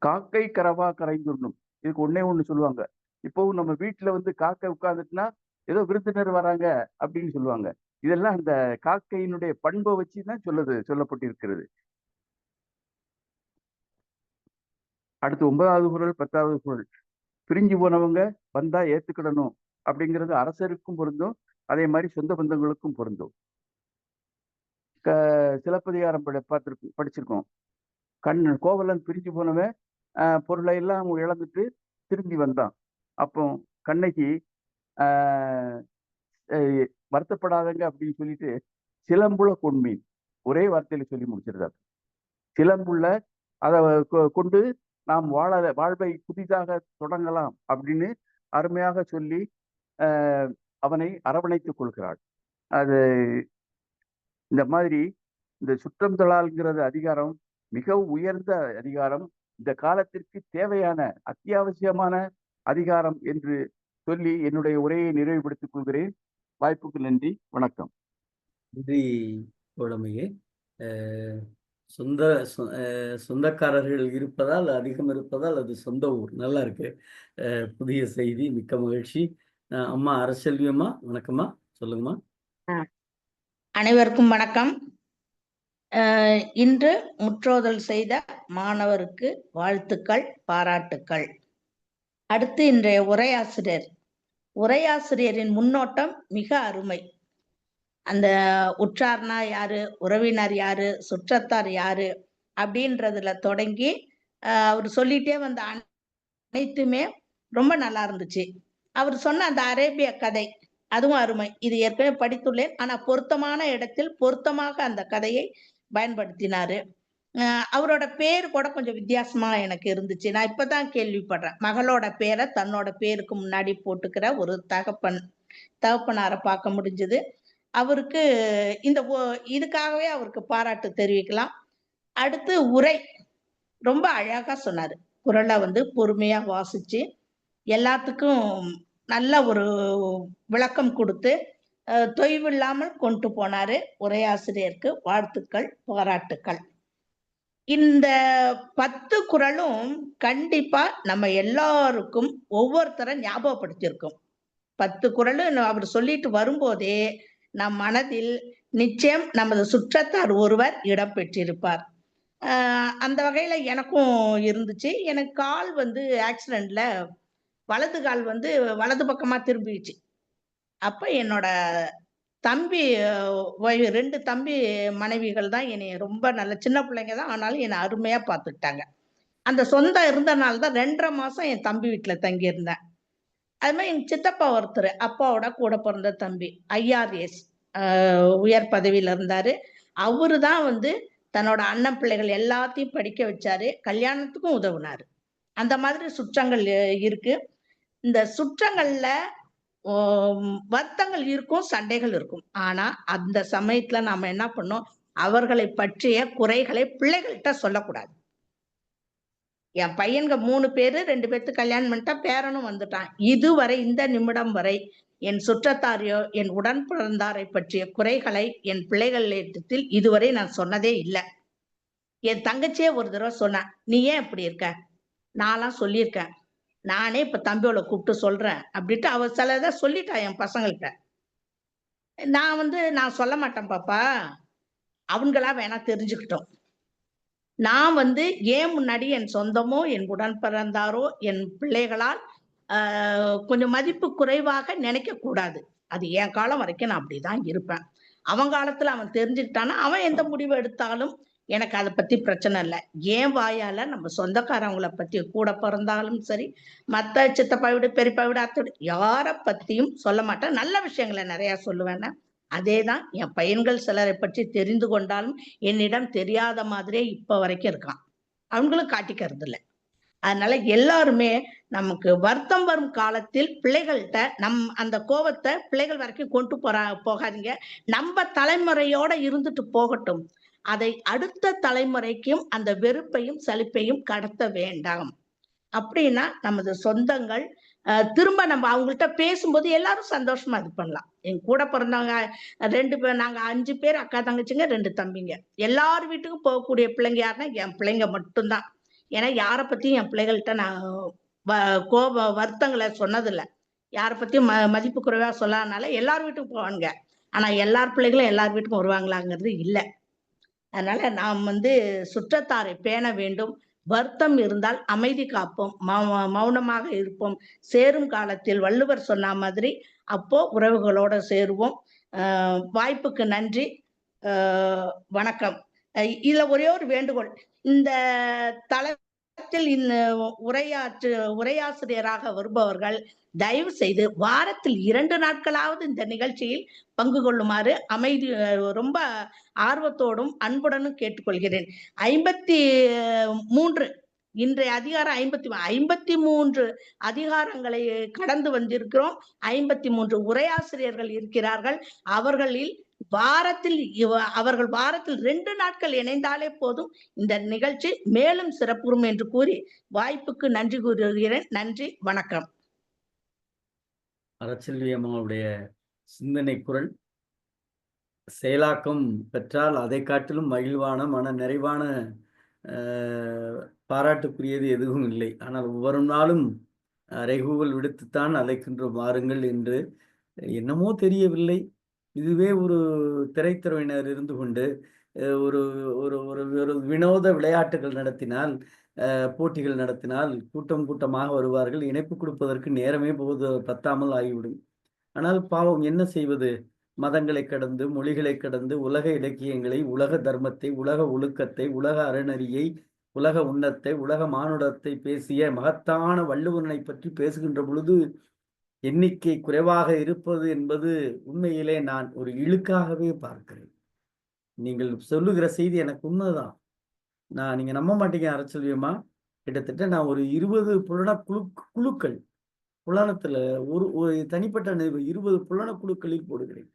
காக்கை கரவா கரைந்துண்ணும், இதுக்கு ஒண்ணு சொல்லுவாங்க. இப்பவும் நம்ம வீட்டுல வந்து காக்கை உட்கார்ந்துட்டுனா ஏதோ விருந்தினர் வராங்க அப்படின்னு சொல்லுவாங்க. இதெல்லாம் அந்த காக்கையினுடைய பண்பை வச்சுதான் சொல்லப்பட்டிருக்கிறது. அடுத்து 9வது குறள் 10வது குறள். பிரிஞ்சு போனவங்க வந்தா ஏத்துக்கிடணும் அப்படிங்கிறது அரசருக்கும் பொருந்தும், அதே மாதிரி சொந்த பந்தங்களுக்கும் பொருந்தும். சிலப்பதிகாரம் படிச்சிருக்கோம். கோவலன் பிரிஞ்சு போனவன் பொருளை எல்லாம் இழந்துட்டு திரும்பி வந்தான். அப்போ கண்ணகி வருத்தப்படாதங்க அப்படின்னு சொல்லிட்டு சிலம்புல கொண்மீன் ஒரே வார்த்தையில சொல்லி முடிச்சிருந்தார். சிலம்புள்ள அதை கொண்டு நாம் வாழ்வை புதிதாக தொடங்கலாம் அப்படின்னு அருமையாக சொல்லி அவனை அரவணைத்துக் கொள்கிறாள். அது இந்த மாதிரி இந்த சுற்றம் தொழால்ங்கிறது அதிகாரம் மிகவும் உயர்ந்த அதிகாரம், இந்த காலத்திற்கு தேவையான அத்தியாவசியமான அதிகாரம் என்று சொல்லி என்னுடைய உரையை நிறைவுபடுத்திக் கொள்கிறேன். வாய்ப்புக்கு நன்றி, வணக்கம். நன்றி தோழமையே. சொந்தக்காரர்கள் இருப்பதால், அதிகம் இருப்பதால் அது சொந்த ஊர். நல்லா இருக்கு. புதிய செய்தி, மிக்க மகிழ்ச்சி. அம்மா அரசெல்வி அம்மா, வணக்கம்மா, சொல்லுங்கம்மா. அனைவருக்கும் வணக்கம். இன்று முற்றோதல் செய்த மாணவருக்கு வாழ்த்துக்கள், பாராட்டுக்கள். அடுத்து இன்றைய உரையாசிரியரின் முன்னோட்டம் மிக அருமை. அந்த உற்றார்னா யாரு, உறவினர் யாரு, சுற்றத்தார் யாரு அப்படின்றதுல தொடங்கி அவர் சொல்லிட்டே வந்த அனைத்துமே ரொம்ப நல்லா இருந்துச்சு. அவர் சொன்ன அந்த அரேபிய கதை அதுவும் அருமை. இது ஏற்கனவே படித்துள்ளேன், ஆனா பொருத்தமான இடத்தில் பொருத்தமாக அந்த கதையை பயன்படுத்தினாரு. அவரோட பேர் கூட கொஞ்சம் வித்தியாசமா எனக்கு இருந்துச்சு. நான் இப்பதான் கேள்விப்படுறேன். மகளோட பேரை தன்னோட பேருக்கு முன்னாடி போட்டுக்கிற ஒரு தகப்பனாரை பார்க்க முடிஞ்சது. அவருக்கு இதுக்காகவே அவருக்கு பாராட்டு தெரிவிக்கலாம். அடுத்து உரை ரொம்ப அழகா சொன்னாரு. குறளை பொறுமையா வாசிச்சு எல்லாத்துக்கும் நல்ல ஒரு விளக்கம் கொடுத்து தொய்வில்லாமல் கொண்டு போனாரு. உரையாசிரியருக்கு வாழ்த்துக்கள், பாராட்டுக்கள். இந்த 10 குறளும் கண்டிப்பா நம்ம எல்லாருக்கும் ஒவ்வொருத்தரை ஞாபகப்படுத்தியிருக்கோம். 10 குறள் அவர் சொல்லிட்டு வரும்போதே நம் மனதில் நிச்சயம் நமது சுற்றத்தார் ஒருவர் இடம் பெற்றிருப்பார். அந்த வகையில எனக்கும் இருந்துச்சு. எனக்கு கால் ஆக்சிடென்ட்ல வலது கால் வலது பக்கமா திரும்பிடுச்சு. அப்ப என்னோட தம்பி 2 தம்பி மனைவிகள் தான் என்னை ரொம்ப நல்ல சின்ன பிள்ளைங்க தான், ஆனாலும் என்னை அருமையா பார்த்துக்கிட்டாங்க. அந்த சொந்தம் இருந்தனால தான் 2.5 மாசம் என் தம்பி வீட்டுல தங்கி இருந்தேன். அது மாதிரி எங்க சித்தப்பா ஒருத்தர், அப்பாவோட கூட பிறந்த தம்பி, IRS உயர் பதவியில இருந்தாரு. அவரு தான் தன்னோட அண்ணன் பிள்ளைகள் எல்லாத்தையும் படிக்க வச்சாரு, கல்யாணத்துக்கும் உதவுனாரு. அந்த மாதிரி சுற்றங்கள் இருக்கு. இந்த சுற்றங்கள்ல வருத்தங்கள் இருக்கும், சண்டைகள் இருக்கும். ஆனா அந்த சமயத்துல நாம என்ன பண்ணோம், அவர்களை பற்றிய குறைகளை பிள்ளைகள்கிட்ட சொல்லக்கூடாது. என் பையன்க 3 பேரு, 2 பேர்த்துக்கு கல்யாணம் பண்ணிட்டா, பேரனும் வந்துட்டான். இதுவரை இந்த நிமிடம் வரை என் சுற்றத்தாரையோ என் உடன் பிறந்தாரை பற்றிய குறைகளை என் பிள்ளைகளிடத்தில் இதுவரை நான் சொன்னதே இல்லை. என் தங்கச்சியே ஒரு தடவை சொன்ன, நீ ஏன் இப்படி இருக்க, நான்லாம் சொல்லியிருக்கேன், நானே இப்ப தம்பியோட கூப்பிட்டு சொல்றேன் அப்படின்ட்டு அவ சிலதை சொல்லிட்டா என் பசங்கள்கிட்ட. நான் சொல்ல மாட்டேன் பாப்பா, அவங்களா வேணா தெரிஞ்சுக்கிட்டோம். நான் ஏன் முன்னாடி என் சொந்தமோ என் உடன் பிறந்தாரோ என் பிள்ளைகளால் கொஞ்சம் மதிப்பு குறைவாக நினைக்க கூடாது. அது என் காலம் வரைக்கும் நான் அப்படிதான் இருப்பேன். அவன் காலத்துல அவன் தெரிஞ்சுக்கிட்டானா அவன் எந்த முடிவு எடுத்தாலும் எனக்கு அதை பத்தி பிரச்சனை இல்லை. ஏன் வாயால நம்ம சொந்தக்காரவங்களை பத்தி கூட பிறந்தாலும் சரி, மத்த சித்தப்பா வீடு, பெரியப்பா வீடு, அத்தை வீடு, யாரை பத்தியும் சொல்ல மாட்டேன். நல்ல விஷயங்களை நிறைய சொல்லுவேன். அதேதான் என் பையன்கள் சிலரை பற்றி தெரிந்து கொண்டாலும் என்னிடம் தெரியாத மாதிரியே இப்ப வரைக்கும் இருக்கான். அவங்களும் காட்டிக்கிறது இல்லை. அதனால எல்லாருமே நமக்கு வருத்தம் வரும் காலத்தில் பிள்ளைகள்கிட்ட அந்த கோபத்தை பிள்ளைகள் வரைக்கும் கொண்டு போகாதீங்க. நம்ம தலைமுறையோட இருந்துட்டு போகட்டும். அதை அடுத்த தலைமுறைக்கும் அந்த வெறுப்பையும் சலிப்பையும் கடத்த வேண்டாம். அப்படின்னா நமது சொந்தங்கள் திரும்ப நம்ம அவங்கள்ட்ட பேசும்போது எல்லாரும் சந்தோஷமா இது பண்ணலாம். என் கூட பிறந்தவங்க 2 பேர், நாங்க 5 பேர் அக்கா தங்கச்சிங்க, 2 தம்பிங்க. எல்லார் வீட்டுக்கும் போகக்கூடிய பிள்ளைங்க யாருன்னா என் பிள்ளைங்க மட்டும்தான். ஏன்னா யாரை பத்தியும் என் பிள்ளைகள்கிட்ட நான் கோப வருத்தங்களை சொன்னதில்லை. யாரை பத்தியும் மதிப்பு குறைவா சொல்லாதனால எல்லார் வீட்டுக்கும் போவானுங்க. ஆனா எல்லார் பிள்ளைகளும் எல்லார் வீட்டுக்கும் வருவாங்களாங்கிறது இல்லை. அதனால நாம் சுற்றத்தாரை பேண வேண்டும். வருத்தம் இருந்தால் அமைதி காப்போம், மௌனமாக இருப்போம். சேரும் காலத்தில் வள்ளுவர் சொன்ன மாதிரி அப்போ உறவுகளோட சேருவோம். வாய்ப்புக்கு நன்றி. வணக்கம். இதுல ஒரே ஒரு வேண்டுகோள். இந்த தளத்தில் இந்த உரையாசிரியராக வருபவர்கள் தயவு செய்து வாரத்தில் 2 நாட்களாவது இந்த நிகழ்ச்சியில் பங்கு கொள்ளுமாறு ரொம்ப ஆர்வத்தோடும் அன்புடனும் கேட்டுக்கொள்கிறேன். 53 இன்றைய அதிகாரம் 53 அதிகாரங்களை கடந்து வந்திருக்கிறோம். 53 உரையாசிரியர்கள் இருக்கிறார்கள். அவர்கள் வாரத்தில் 2 நாட்கள் இணைந்தாலே போதும், இந்த நிகழ்ச்சி மேலும் சிறப்புறும் என்று கூறி வாய்ப்புக்கு நன்றி கூறுகிறேன். நன்றி, வணக்கம். அறச்செல்வி அம்மாவுடைய சிந்தனை குரல் செயலாக்கம் பெற்றால் அதை காட்டிலும் மகிழ்வான மன நிறைவான பாராட்டுக்குரியது எதுவும் இல்லை. ஆனால் ஒவ்வொரு நாளும் அறைகூவல் விடுத்துத்தான் அழைக்கின்றோம் வாருங்கள் என்று. என்னமோ தெரியவில்லை, இதுவே ஒரு திரைத்துறையினர் இருந்து கொண்டு ஒரு ஒரு ஒரு வினோத விளையாட்டுகள் நடத்தினால், போட்டிகள் நடத்தினால் கூட்டம் கூட்டமாக வருவார்கள். இணைப்பு கொடுப்பதற்கு நேரமே பத்தாமல் ஆகிவிடும். ஆனால் பாவம், என்ன செய்வது? மதங்களை கடந்து, மொழிகளை கடந்து, உலக இலக்கியங்களை, உலக தர்மத்தை, உலக ஒழுக்கத்தை, உலக அறநெறியை, உலக உன்னத்தை, உலக மானுடத்தை பேசிய மகத்தான வள்ளுவனை பற்றி பேசுகின்ற பொழுது எண்ணிக்கை குறைவாக இருப்பது என்பது உண்மையிலே நான் ஒரு இழுக்காகவே பார்க்கிறேன். நீங்கள் சொல்லுகிற செய்தி எனக்கு உண்மைதான். நீங்க நம்ப மாட்டீங்க அறச்செல்வியம்மா, கிட்டத்தட்ட நான் ஒரு 20 குழுக்கள் புலனத்துல ஒரு தனிப்பட்ட 20 புலன குழுக்களில் போடுகிறேன்.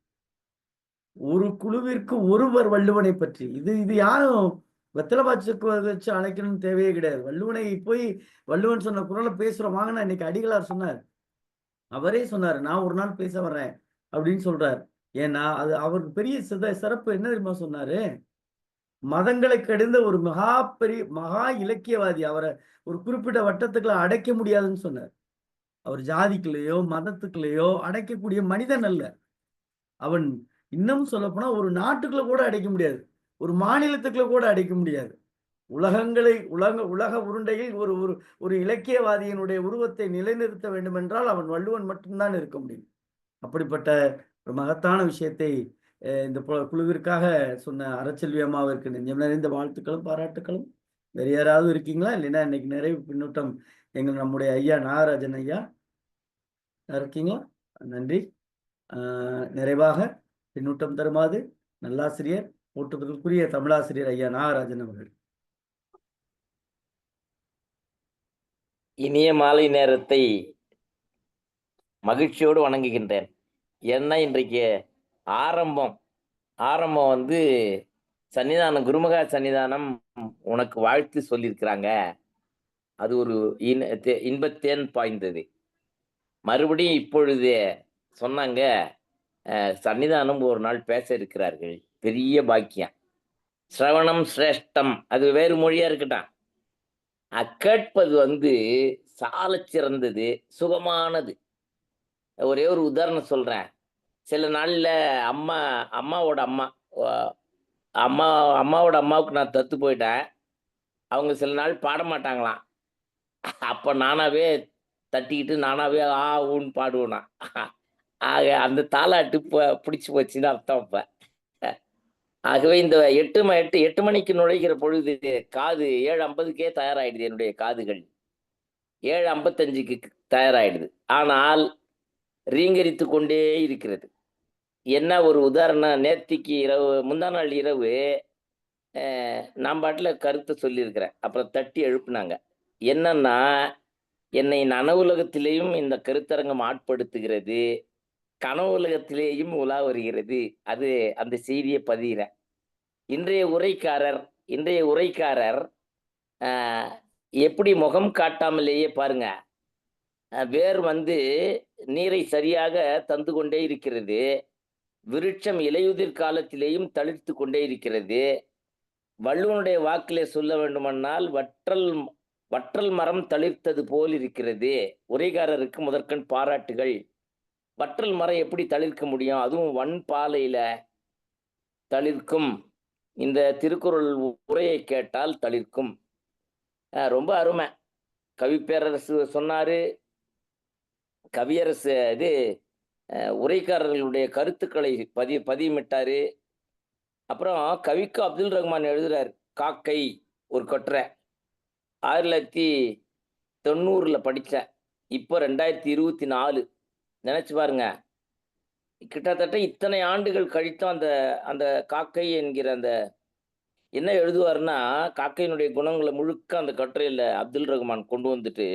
ஒரு குழுவிற்கு ஒருவர் வள்ளுவனை பற்றி இது யாரும் வெத்தலை பாய்ச்சுக்கு வச்சு அழைக்கணும்னு தேவையே கிடையாது. வள்ளுவனை போய் வள்ளுவன் சொன்ன குரலை பேசுறோம் வாங்கினா, இன்னைக்கு அடிகளார் சொன்னார், அவரே சொன்னார், நான் ஒரு நாள் பேச வர்றேன் அப்படின்னு சொல்றார். ஏன்னா அது அவருக்கு பெரிய சிறப்பு என்ன தெரியுமா சொன்னாரு? மதங்களை கடிந்த ஒரு மகா இலக்கியவாதி. அவரை ஒரு குறிப்பிட்ட வட்டத்துக்குள்ள அடைக்க முடியாதுன்னு சொன்னார். அவர் ஜாதிக்குள்ளேயோ மதத்துக்குள்ளேயோ அடைக்கக்கூடிய மனிதன் அல்ல. அவன் இன்னும் சொல்ல போனா ஒரு நாட்டுக்குள்ள கூட அடைக்க முடியாது, ஒரு மாநிலத்துக்குள்ள கூட அடைக்க முடியாது. உலக உருண்டையில் ஒரு ஒரு இலக்கியவாதியினுடைய உருவத்தை நிலைநிறுத்த வேண்டும் என்றால் அவன் வள்ளுவன் மட்டும்தான் இருக்க முடியும். அப்படிப்பட்ட ஒரு மகத்தான விஷயத்தை இந்த குழுவிற்காக சொன்ன அறச்செல்வி அம்மாவிற்கு நெஞ்சம் நிறைந்த வாழ்த்துக்களும் பாராட்டுக்களும். வேறு யாராவது இருக்கீங்களா? இல்லைன்னா இன்னைக்கு நிறைவு பின்னூட்டம் நம்முடைய ஐயா நாகராஜன் ஐயா இருக்கீங்களா? நன்றி. நிறைவாக பின்னூட்டம் தருமாறு நல்லாசிரியர், போற்றுதலுக்குரிய தமிழாசிரியர் ஐயா நாகராஜன் அவர்கள். இனிய மாலை நேரத்தை மகிழ்ச்சியோடு வணங்குகின்றேன். ஏன்னா இன்றைக்கு ஆரம்பம் சன்னிதானம், குருமகா சன்னிதானம் உனக்கு வாழ்த்து சொல்லியிருக்கிறாங்க. அது ஒரு இன்பத்தேன் பாய்ந்தது. மறுபடியும் இப்பொழுது சொன்னாங்க, சன்னிதானம் ஒரு நாள் பேச இருக்கிறார்கள். பெரிய பாக்கியம். சிரவணம் சிரேஷ்டம், அது வேறு மொழியா இருக்கட்டும். கேட்பது சால சிறந்தது, சுகமானது. ஒரே ஒரு உதாரணம் சொல்றேன். சில நாள்ல அம்மாவோட அம்மாவுக்கு நான் தத்து போயிட்டேன். அவங்க சில நாள் பாட மாட்டாங்களாம். அப்ப நானாவே தட்டிக்கிட்டு நானாவே ஆ ஊன்னு பாடுவேனா. ஆக அந்த தாலாட்டு பிடிச்சி போச்சுன்னு அர்த்தம். அப்ப ஆகவே இந்த 8 மணிக்கு நுழைகிற பொழுது காது 7:50க்கே தயாராயிடுது. என்னுடைய காதுகள் 7:55க்கு தயாராயிடுது. ஆனால் ரீங்கரித்து கொண்டே இருக்கிறது. என்ன ஒரு உதாரணம், நேத்திக்கு இரவு, முந்தா நாள் இரவு நான் பாட்டில் கருத்தை சொல்லியிருக்கிறேன். அப்புறம் தட்டி எழுப்புனாங்க. என்னன்னா, என்னை நனவுலகத்திலேயும் இந்த கருத்தரங்கம் ஆட்படுத்துகிறது, கனவு உலகத்திலேயும் உலா வருகிறது. அது அந்த செய்தியை பதிகிறேன். இன்றைய உரைக்காரர் எப்படி முகம் காட்டாமலேயே பாருங்க, வேர் வந்து நீரை சரியாக தந்து கொண்டே இருக்கிறது. விருட்சம் இலையுதிர் காலத்திலேயும் தளிர்த்து கொண்டே இருக்கிறது. வள்ளுவனுடைய வாக்கிலே சொல்ல வேண்டுமென்றால் வற்றல் மரம் தளிர்த்தது போல் இருக்கிறது. உரைகாரருக்கு முதற்கண் பாராட்டுகள். வற்றல் மரம் எப்படி தளிர்க்க முடியும்? அதுவும் வன்பாலையில தளிர்க்கும். இந்த திருக்குறள் உரையை கேட்டால் தளிர்க்கும். ரொம்ப அருமை. கவிப்பேரரசு சொன்னாரு. கவியரசு இது உரைக்காரர்களுடைய கருத்துக்களை பதியமிட்டாரு. அப்புறம் கவிக்கு அப்துல் ரஹ்மான் எழுதுறாரு காக்கை ஒரு கட்டுரை. 1990 படித்தேன். இப்போ 2024. நினைச்சு பாருங்க. கிட்டத்தட்ட இத்தனை ஆண்டுகள் கழித்தும் அந்த காக்கை என்கிற அந்த என்ன எழுதுவாருன்னா, காக்கையினுடைய குணங்களை முழுக்க அந்த கட்டுரையில் அப்துல் ரஹ்மான் கொண்டு வந்துட்டு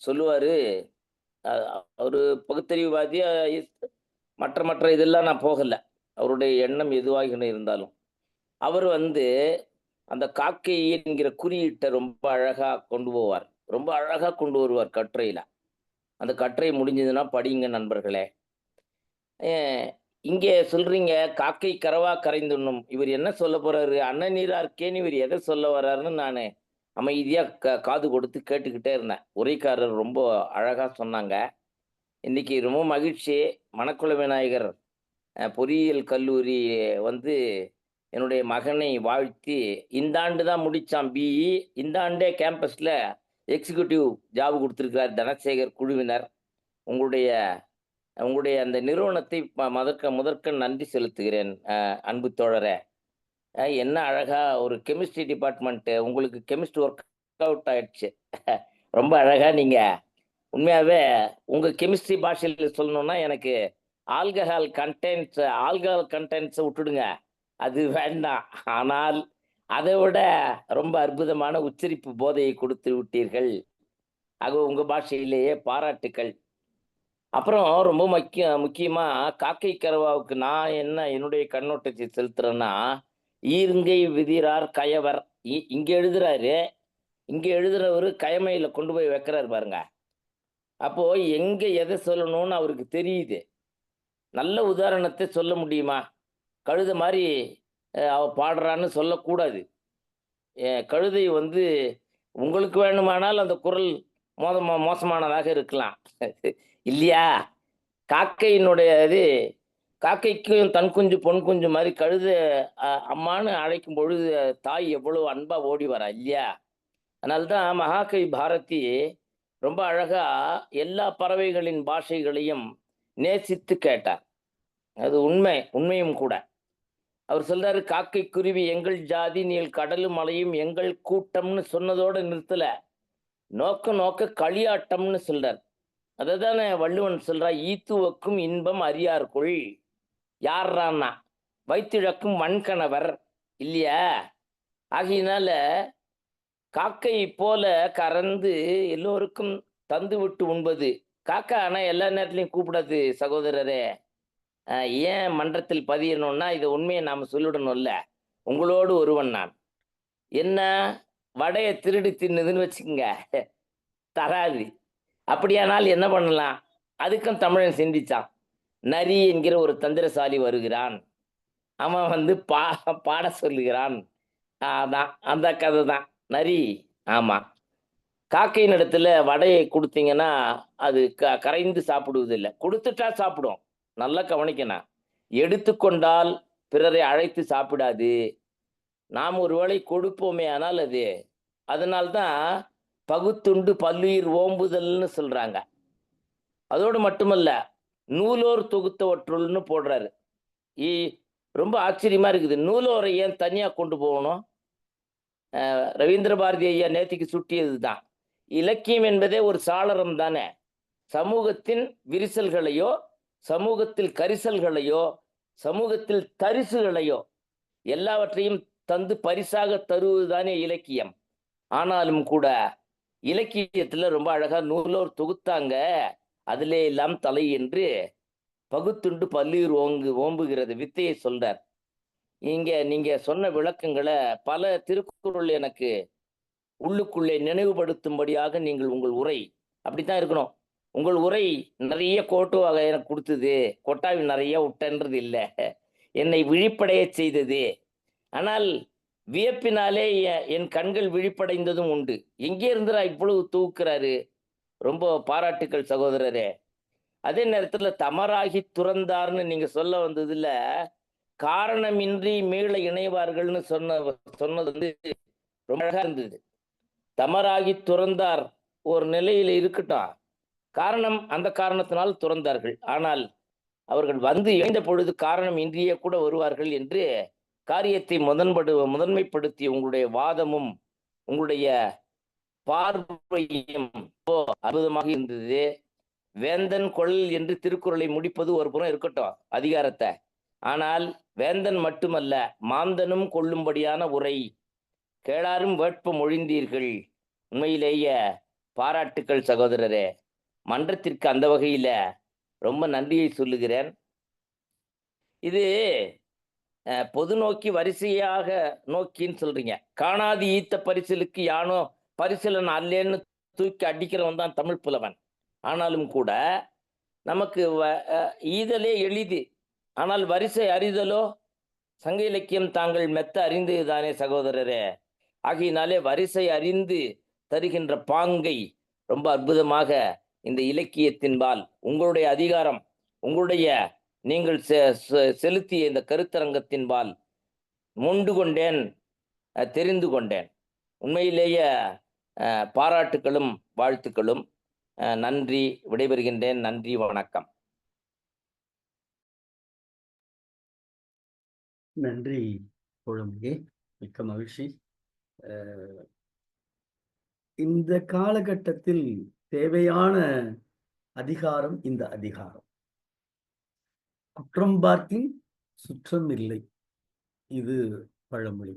சொல்லுவாரு. அவரு பகுத்தறிவுவாதியா மற்ற இதெல்லாம் நான் போகல. அவருடைய எண்ணம் எதுவாக இருந்தாலும் அவர் வந்து அந்த காக்கை என்கிற குறியீட்டை ரொம்ப அழகா கொண்டு போவார். ரொம்ப அழகா கொண்டு வருவார் கட்டுரையில. அந்த கட்டுரை முடிஞ்சதுன்னா படிங்க நண்பர்களே. இங்கே சொல்றீங்க காக்கை கரவா கரைந்துண்ணும். இவர் என்ன சொல்ல போறாரு? அண்ணநீரார்க்கேன்னு இவர் எதை சொல்ல வர்றாருன்னு நான் அமைதியா காது கொடுத்து கேட்டுக்கிட்டே இருந்தேன். உரைக்காரர் ரொம்ப அழகா சொன்னாங்க. இன்னைக்கு ரொம்ப மகிழ்ச்சி. மணக்குள விநாயகர் பொறியியல் கல்லூரி வந்து என்னுடைய மகனை வாழ்த்தி இந்த ஆண்டு தான் முடித்தான் பிஇ. இந்த ஆண்டே கேம்பஸில் எக்ஸிக்யூட்டிவ் ஜாப் கொடுத்துருக்கிறார் தனசேகர் குழுவினர். உங்களுடைய அந்த நிறுவனத்தை முதற்க நன்றி செலுத்துகிறேன் அன்பு தோழரே. என்ன அழகா ஒரு கெமிஸ்ட்ரி டிபார்ட்மெண்ட்டு உங்களுக்கு கெமிஸ்ட்ரி ஒர்க் அவுட் ஆயிடுச்சு. ரொம்ப அழகா நீங்க உண்மையாகவே உங்கள் கெமிஸ்ட்ரி பாஷையில் சொல்லணும்னா எனக்கு ஆல்கஹால் கண்டென்ட்ஸை விட்டுடுங்க, அது வேண்டாம். ஆனால் அதை விட ரொம்ப அற்புதமான உச்சரிப்பு போதையை கொடுத்து விட்டீர்கள். ஆக உங்கள் பாஷையிலேயே பாராட்டுக்கள். அப்புறம் ரொம்ப முக்கியமாக காக்கை கரவாவுக்கு நான் என்னுடைய கண்ணோட்டத்தை செலுத்துறேன்னா, ஈருங்கை விதிரார் கயவர் இங்கே எழுதுறாரு. இங்கே எழுதுறவர் கயமையில் கொண்டு போய் வைக்கிறாரு பாருங்க. அப்போ எங்க எதை சொல்லணும்னு அவருக்கு தெரியுது. நல்ல உதாரணத்தை சொல்ல முடியுமா? கழுதை மாதிரி அவ பாடுறான்னு சொல்லக்கூடாது. கழுதை வந்து உங்களுக்கு வேணுமானால் அந்த குரல் மோசமானதாக இருக்கலாம் இல்லையா? காக்கையினுடைய இது காக்கைக்கும் தன் குஞ்சு பொன் குஞ்சு மாதிரி கழுதை அம்மானு அழைக்கும் பொழுது தாய் எவ்வளவு அன்பா ஓடி வரா இல்லையா? அதனால்தான் மகாகவி பாரதி ரொம்ப அழகா எல்லா பறவைகளின் பாஷைகளையும் நேசித்து கேட்டார். அது உண்மையும் கூட. அவர் சொல்றாரு, காக்கை குருவி எங்கள் ஜாதி, நீள் கடலும் மலையும் எங்கள் கூட்டம்னு சொன்னதோட நிறுத்தல, நோக்க களியாட்டம்னு சொல்றார். அதை தானே வள்ளுவன் சொல்றா, ஈத்துவக்கும் இன்பம் அறியார்கொள். யார்றான்னா வைத்திழக்கும் வன்கணவர் இல்லையா? ஆகையினால காக்கை போல கறந்து எல்லோருக்கும் தந்து விட்டு உண்பது. காக்கா ஆனா எல்லா நேரத்திலையும் கூப்பிடாது சகோதரரே. ஏன் மன்றத்தில் பதியணும்னா இது உண்மையை நாம் சொல்லிடணும்ல. உங்களோடு ஒருவன் நான். என்ன வடையை திருடி தின்னுதுன்னு வச்சுக்கோங்க, தராது. அப்படியானால் என்ன பண்ணலாம்? அதுக்கும் தமிழன் சிந்திச்சான். நரி என்கிற ஒரு தந்திரசாலி வருகிறான். அவன் வந்து பாட சொல்லுகிறான். அதான் அந்த கதை தான் நரி. ஆமா, காக்கையின் இடத்துல வடையை கொடுத்தீங்கன்னா அது கரைந்து சாப்பிடுவதில்லை, கொடுத்துட்டா சாப்பிடும். நல்லா கவனிக்கணும். எடுத்துக்கொண்டால் பிறரை அழைத்து சாப்பிடாது. நாம் ஒருவேளை கொடுப்போமே ஆனால் அது அதனால்தான் பகுத்துண்டு பல்லுயிர் ஓம்புதல்னு சொல்றாங்க. அதோடு மட்டுமல்ல, நூலோர் தொகுத்தவற்றுள்னு போடுறாரு. ரொம்ப ஆச்சரியமா இருக்குது. நூலோரை ஏன் தனியா கொண்டு போகணும்? ரவீந்திர பாரதி ஐயா நேத்திக்கு சுட்டியது தான். இலக்கியம் என்பதே ஒரு சாளரம் தானே. சமூகத்தின் விரிசல்களையோ, சமூகத்தில் கரிசல்களையோ, சமூகத்தில் தரிசுகளையோ எல்லாவற்றையும் தந்து பரிசாக தருவதுதானே இலக்கியம். ஆனாலும் கூட இலக்கியத்துல ரொம்ப அழகா நூலோர் தொகுத்தாங்க, அதிலே எல்லாம் தலை என்று பகுத்துண்டு பல்லுயிர் ஓம்புகிறது வித்தையை சொல்றார். நீங்க சொன்ன விளக்கங்களை பல திருக்குறள் எனக்கு உள்ளுக்குள்ளே நினைவுபடுத்தும்படியாக நீங்கள் உங்கள் உரை அப்படித்தான் இருக்கணும். உங்கள் உரை நிறைய கோட்டு வகை எனக்கு கொடுத்தது, கொட்டாவி நிறைய விட்டன்றது இல்லை, என்னை விழிப்படைய செய்தது. ஆனால் வியப்பினாலே என் கண்கள் விழிப்படைந்ததும் உண்டு. எங்கே இருந்துடா இவ்வளவு தூக்குறாரு, ரொம்ப பாராட்டுக்கள் சகோதரரே. அதே நேரத்துல தமராகி துறந்தார்னு நீங்க சொல்ல வந்ததுல காரணமின்றி மீள இணைவார்கள்னு சொன்னது வந்து ரொம்ப அழகா இருந்தது. தமராகி துறந்தார் ஒரு நிலையில இருக்கட்டும், காரணம் அந்த காரணத்தினால் துறந்தார்கள். ஆனால் அவர்கள் வந்து இணைந்த பொழுது காரணம் இன்றியே கூட வருவார்கள் என்று காரியத்தை முதன்மைப்படுத்திய உங்களுடைய வாதமும் உங்களுடைய பார்வையும் அற்புதமாக இருந்தது. வேந்தன் கொள் என்று திருக்குறளை முடிப்பது ஒரு புறம் இருக்கட்டும் அதிகாரத்தை, ஆனால் வேந்தன் மட்டுமல்ல மாந்தனும் கொள்ளும்படியான உரை, கேளாரும் வேட்பம் ஒழிந்தீர்கள். உண்மையிலேயே பாராட்டுக்கள் சகோதரரே. மன்றத்திற்கு அந்த வகையில ரொம்ப நன்றியை சொல்லுகிறேன். இது பொது நோக்கி வரிசையாக நோக்கின்னு சொல்றீங்க. காணாது ஈத்த பரிசலுக்கு யானோ பரிசலன் அல்லேன்னு தூக்கி அடிக்கிறவன் தான் தமிழ் புலவன். ஆனாலும் கூட நமக்கு ஈதலே எளிது, ஆனால் வரிசை அறிதலோ சங்க இலக்கியம் தாங்கள் மெத்த அறிந்தது தானே சகோதரரே. ஆகையினாலே வரிசை அறிந்து தருகின்ற பாங்கை ரொம்ப அற்புதமாக இந்த இலக்கியத்தின்பால் உங்களுடைய அதிகாரம், உங்களுடைய நீங்கள் செலுத்திய இந்த கருத்தரங்கத்தின்பால் மொண்டு கொண்டேன், தெரிந்து கொண்டேன். உண்மையிலேயே பாராட்டுக்களும் வாழ்த்துக்களும். நன்றி, விடைபெறுகின்றேன். நன்றி, வணக்கம். நன்றி தோழமையே, மிக்க மகிழ்ச்சி. இந்த காலகட்டத்தில் தேவையான அதிகாரம் இந்த அதிகாரம். குற்றம் பார்க்கின் சுற்றம் இல்லை, இது பழமொழி.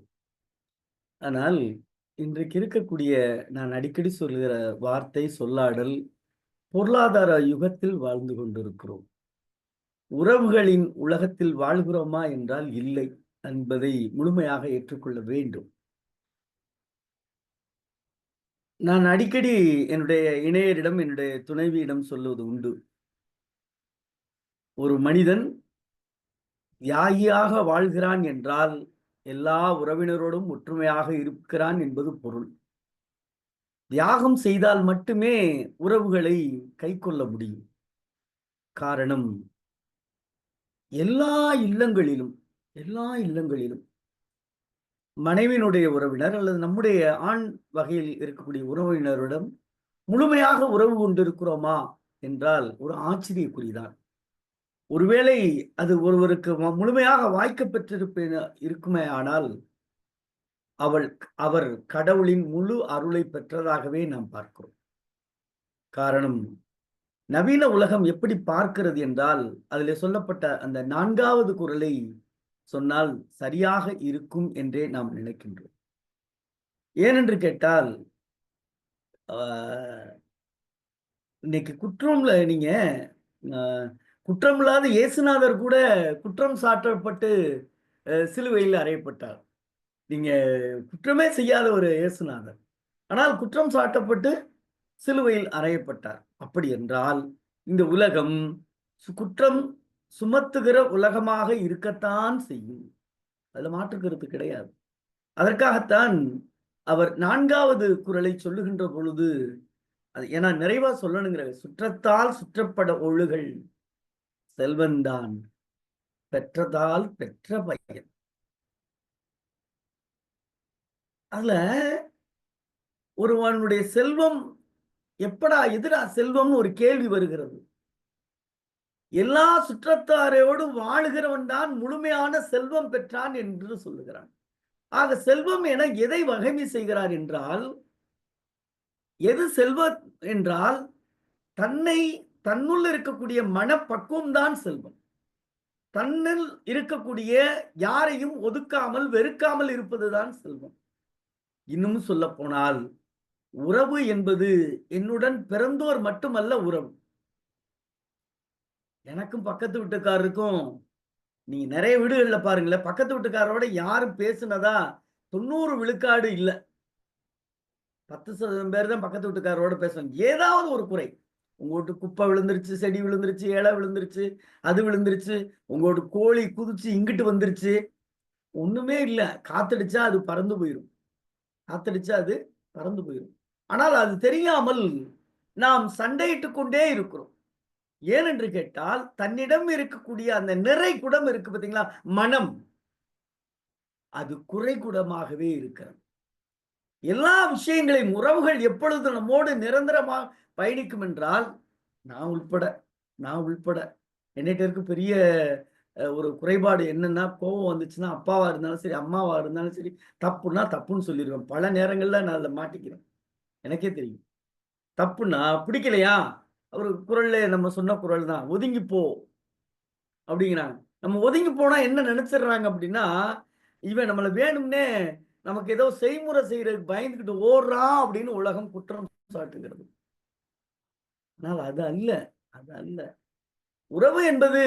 ஆனால் இன்றைக்கு இருக்கக்கூடிய நான் அடிக்கடி சொல்லுகிற வார்த்தை சொல்லாடல், பொருளாதார யுகத்தில் வாழ்ந்து கொண்டிருக்கிறோம். உறவுகளின் உலகத்தில் வாழ்கிறோமா என்றால் இல்லை என்பதை முழுமையாக ஏற்றுக்கொள்ள வேண்டும். நான் அடிக்கடி என்னுடைய இணையரிடம், என்னுடைய துணைவியிடம் சொல்லுவது உண்டு, ஒரு மனிதன் தியாகியாக வாழ்கிறான் என்றால் எல்லா உறவினரோடும் ஒற்றுமையாக இருக்கிறான் என்பது பொருள். தியாகம் செய்தால் மட்டுமே உறவுகளை கை கொள்ள முடியும். காரணம், எல்லா இல்லங்களிலும் மனைவியினுடைய உறவினர் அல்லது நம்முடைய ஆண் வகையில் இருக்கக்கூடிய உறவினரிடம் முழுமையாக உறவு கொண்டிருக்கிறோமா என்றால் ஒரு ஆச்சரியக்குறிதான். ஒருவேளை அது ஒருவருக்கு முழுமையாக வாய்க்க இருக்குமே ஆனால் அவர் கடவுளின் முழு அருளை பெற்றதாகவே நாம் பார்க்கிறோம். காரணம், நவீன உலகம் எப்படி பார்க்கிறது என்றால் அதிலே சொல்லப்பட்ட அந்த 4வது குறளை சொன்னால் சரியாக இருக்கும் என்றே நாம் நினைக்கின்றோம். ஏனென்று கேட்டால், இன்னைக்கு குற்றம்ல நீங்க குற்றமில்லாத இயேசுநாதர் கூட குற்றம் சாட்டப்பட்டு சிலுவையில் அறையப்பட்டார். நீங்க குற்றமே செய்யாத ஒரு இயேசுநாதர், ஆனால் குற்றம் சாட்டப்பட்டு சிலுவையில் அறையப்பட்டார். அப்படி என்றால் இந்த உலகம் குற்றம் சுமத்துகிற உலகமாக இருக்கத்தான் செய்யும், அதுல மாற்று கருத்து கிடையாது. அதற்காகத்தான் அவர் 4வது குறளை சொல்லுகின்ற பொழுது, அது ஏன்னா நிறைவா சொல்லணுங்கிற, சுற்றத்தால் சுற்றப்பட ஒழுகள் செல்வந்தான் பெற்றதால் பெற்ற பையன். அதுல ஒருவனுடைய செல்வம் எப்படா எதிரா செல்வம்னு ஒரு கேள்வி வருகிறது. எல்லா சுற்றத்தாரோடு வாழுகிறவன் தான் முழுமையான செல்வம் பெற்றான் என்று சொல்லுகிறான். ஆக செல்வம் என எதை வகைமை செய்கிறார் என்றால், எது செல்வம் என்றால் தன்னுள் இருக்கக்கூடிய மனப்பக்குவம் தான் செல்வம். தன்னில் இருக்கக்கூடிய யாரையும் ஒதுக்காமல் வெறுக்காமல் இருப்பதுதான் செல்வம். இன்னும் சொல்ல போனால், உறவு என்பது என்னுடன் பிறந்தோர் மட்டுமல்ல உறவு. எனக்கும் பக்கத்து வீட்டுக்காரருக்கும், நீங்க நிறைய வீடுகள்ல பாருங்களேன், பக்கத்து வீட்டுக்காரோட யாரும் பேசுனதா 90 விழுக்காடு இல்லை. 10% பேர் தான் பக்கத்து வீட்டுக்காரரோட பேசுவாங்க. ஏதாவது ஒரு குறை. உங்க வீட்டு குப்பை விழுந்துருச்சு, செடி விழுந்துருச்சு, இலை விழுந்துருச்சு, அது விழுந்துருச்சு, உங்க வீட்டு கோழி குதிச்சு இங்கிட்டு வந்துருச்சு. ஒண்ணுமே இல்ல. காத்தடிச்சா அது பறந்து போயிரும். காத்தடிச்சா அது பறந்து போயிரும். ஆனால் அது தெரியாமல் நாம் சண்டையிட்டுக் கொண்டே இருக்கிறோம். ஏனென்று கேட்டால், தன்னிடம் இருக்கக்கூடிய அந்த நிறை குடம் இருக்கு பார்த்தீங்களா? மனம். அது குறைகுடமாகவே இருக்கிறது. எல்லா விஷயங்களையும் உறவுகள் எப்பொழுது நம்மோடு நிரந்தரமா பயணிக்கும் என்றால், நான் உள்பட நான் உள்பட என்னிட்ட இருக்க பெரிய ஒரு குறைபாடு என்னன்னா, கோவம் வந்துச்சுன்னா, அப்பாவா இருந்தாலும் சரி, அம்மாவா இருந்தாலும் சரி, தப்புன்னா தப்புன்னு சொல்லிருவேன். பல நேரங்கள்ல நான் அதுல மாட்டிக்கிறேன். எனக்கே தெரியும். தப்புன்னா பிடிக்கலையா? ஒரு குறள்ல நம்ம சொன்ன குறள் தான். "ஒதுங்கி போ" அப்படிங்கிறாங்க. நம்ம ஒதுங்கி போனா என்ன நினைச்சிடுறாங்க அப்படின்னா, இவன் நம்மள வேணும்னே நமக்கு ஏதோ செய்முறை செய்யறதுக்கு பயந்துகிட்டு ஓடுறான் அப்படின்னு உலகம் குற்றம் சாட்டுகிறது. ஆனால் அது அல்ல. அது அல்ல. உறவு என்பது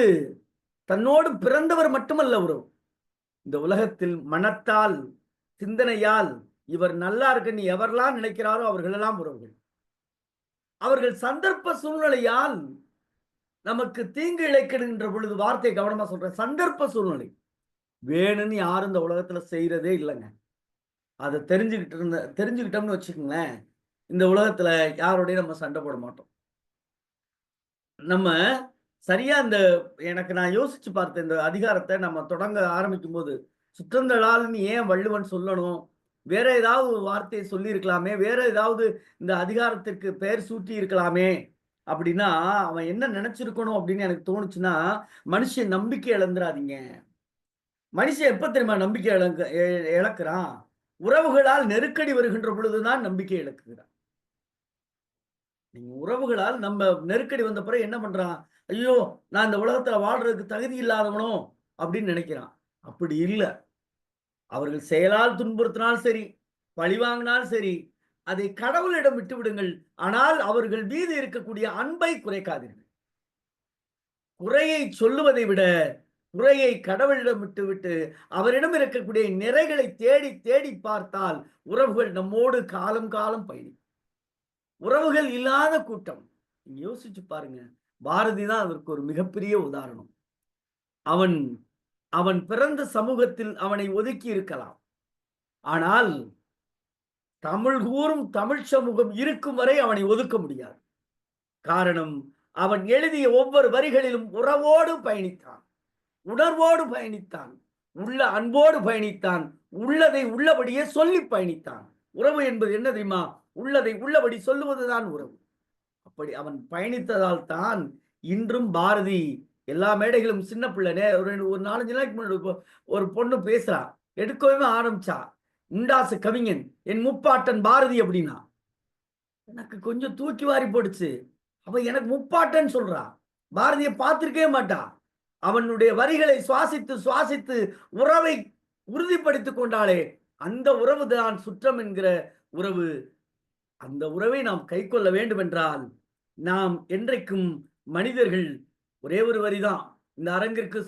தன்னோடு பிறந்தவர் மட்டுமல்ல உறவு. இந்த உலகத்தில் மனத்தால், சிந்தனையால் இவர் நல்லா இருக்குன்னு எவரெல்லாம் நினைக்கிறாரோ அவர்களெல்லாம் உறவுகள். அவர்கள் சந்தர்ப்ப சூழ்நிலையால் நமக்கு தீங்கு இழைக்கின்ற பொழுது, வார்த்தை கவனமா சொல்றேன், சந்தர்ப்ப சூழ்நிலை. வேணும்னு யாரும் இந்த உலகத்துல செய்யறதே இல்லைங்க. அதை தெரிஞ்சுக்கிட்டோம்னு வச்சுக்கோங்களேன், இந்த உலகத்துல யாரோடையும் நம்ம சண்டை போட மாட்டோம். நம்ம சரியா எனக்கு நான் யோசிச்சு பார்த்தேன் இந்த அதிகாரத்தை நம்ம தொடங்க ஆரம்பிக்கும் போது, சுற்றந்தழால்னு ஏன் வள்ளுவன் சொல்லணும்? வேற ஏதாவது ஒரு வார்த்தையை சொல்லி இருக்கலாமே, வேற ஏதாவது இந்த அதிகாரத்திற்கு பெயர் சூட்டி இருக்கலாமே அப்படின்னா, அவன் என்ன நினைச்சிருக்கணும் அப்படின்னு எனக்கு தோணுச்சுன்னா, மனுஷன் நம்பிக்கை இழந்துராதீங்க. மனுஷன் எப்ப தெரியுமா நம்பிக்கை இழக்கிறான்? உறவுகளால் நெருக்கடி வருகின்ற பொழுதுதான் நம்பிக்கை இழக்குகிறான். நீங்க உறவுகளால் நம்ம நெருக்கடி வந்த பிறகு என்ன பண்றான்? ஐயோ, நான் இந்த உலகத்துல வாழ்றதுக்கு தகுதி இல்லாதவனோ அப்படின்னு நினைக்கிறான். அப்படி இல்ல. அவர்கள் செயலால் துன்புறுத்தினால் சரி, பழி வாங்கினால் சரி, அதை கடவுளிடம் விட்டு விடுங்கள். ஆனால் அவர்கள் மீது இருக்கக்கூடிய அன்பை குறைக்காதீர்கள். குறையை சொல்லுவதை விட குறையை கடவுளிடம் விட்டுவிட்டு அவரிடம் இருக்கக்கூடிய நிறைகளை தேடி தேடி பார்த்தால் உறவுகள் நம்மோடு காலம் காலம் பயணிக்கும். உறவுகள் இல்லாத கூட்டம். யோசிச்சு பாருங்க. பாரதி தான் அதற்கு ஒரு மிகப்பெரிய உதாரணம். அவன் அவன் பிறந்த சமூகத்தில் அவனை ஒதுக்கி இருக்கலாம். ஆனால் தமிழ் கூறும் தமிழ் சமூகம் இருக்கும் வரை அவனை ஒதுக்க முடியாது. காரணம், அவன் எழுதிய ஒவ்வொரு வரிகளிலும் உறவோடு பயணித்தான், உணர்வோடு பயணித்தான், உள்ள அன்போடு பயணித்தான், உள்ளதை உள்ளபடியே சொல்லி பயணித்தான். உறவு என்பது என்ன தெரியுமா? உள்ளதை உள்ளபடி சொல்லுவதுதான் உறவு. அப்படி அவன் பயணித்ததால் தான் இன்றும் பாரதி எல்லா மேடைகளும், சின்ன பிள்ளை ஒரு 4-5 நாளைக்கு முன்னாடி ஒரு பொண்ணு பேசுறா, எடுக்கவே ஆரம்பிச்சா, முண்டாசு கவிஞன் என் முப்பாட்டன் பாரதி அப்படின்னா எனக்கு கொஞ்சம் தூக்கி வாரி போடுச்சு. அவ எனக்கு முப்பாட்டன் சொல்றா. பாரதியை பார்த்திருக்கவே மாட்டா. அவனுடைய வரிகளை சுவாசித்து சுவாசித்து உறவை உறுதிப்படுத்திக் கொண்டாலே அந்த உறவு தான் சுற்றம் என்கிற உறவு. அந்த உறவை நாம் கை கொள்ள வேண்டும் என்றால் நாம் என்றைக்கும் மனிதர்கள். ஒரே ஒரு வரிதான் இந்த அரங்கிற்கு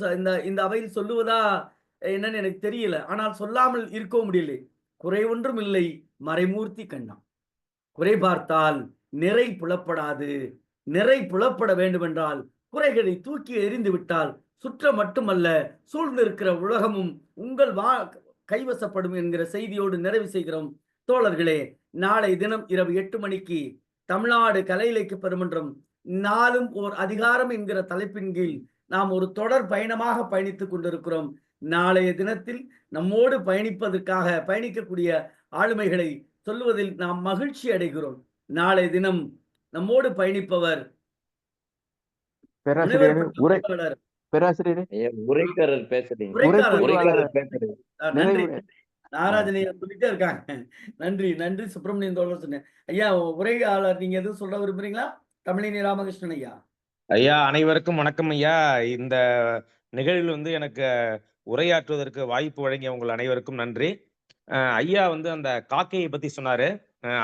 இந்த அவையில் சொல்லுவதா என்னன்னு எனக்கு தெரியல. ஆனால் சொல்லாமல் இருக்க முடியல. குறை ஒன்றும் இல்லை மறைமூர்த்தி கண்ணா. குறை பார்த்தால் நிறை புலப்படாது. நிறை புலப்பட வேண்டும் என்றால் குறைகளை தூக்கி எறிந்து விட்டால் சுற்றம் மட்டுமல்ல, சூழ்ந்திருக்கிற உலகமும் உங்கள் கைவசப்படும் என்கிற செய்தியோடு நிறைவு செய்கிறோம். தோழர்களே, நாளை தினம் இரவு 8 மணிக்கு தமிழ்நாடு கலை இலக்கிய பெருமன்றம் நாளும் ஓர் அதிகாரம் என்கிற தலைப்பின் கீழ் நாம் ஒரு தொடர் பயணமாக பயணித்துக் கொண்டிருக்கிறோம். நாளைய தினத்தில் நம்மோடு பயணிக்கக்கூடிய ஆளுமைகளை சொல்லுவதில் நாம் மகிழ்ச்சி அடைகிறோம். நாளைய தினம் நம்மோடு பயணிப்பவர் உரைக்காரர் பேசுறீங்க. நன்றி. நாராஜனையா சொல்லிட்டே இருக்காங்க. நன்றி நன்றி சுப்பிரமணியன் தோழர் சொன்னேன். ஐயா, உரையாளர் நீங்க எதுவும் சொல்ல விரும்புறீங்களா? தமிழினி ராமகிருஷ்ணன் ஐயா. ஐயா, அனைவருக்கும் வணக்கம் ஐயா. இந்த நிகழ்வில் எனக்கு உரையாற்றுவதற்கு வாய்ப்பு வழங்கிய உங்கள் அனைவருக்கும் நன்றி. ஐயா அந்த காக்கையை பத்தி சொன்னாரு.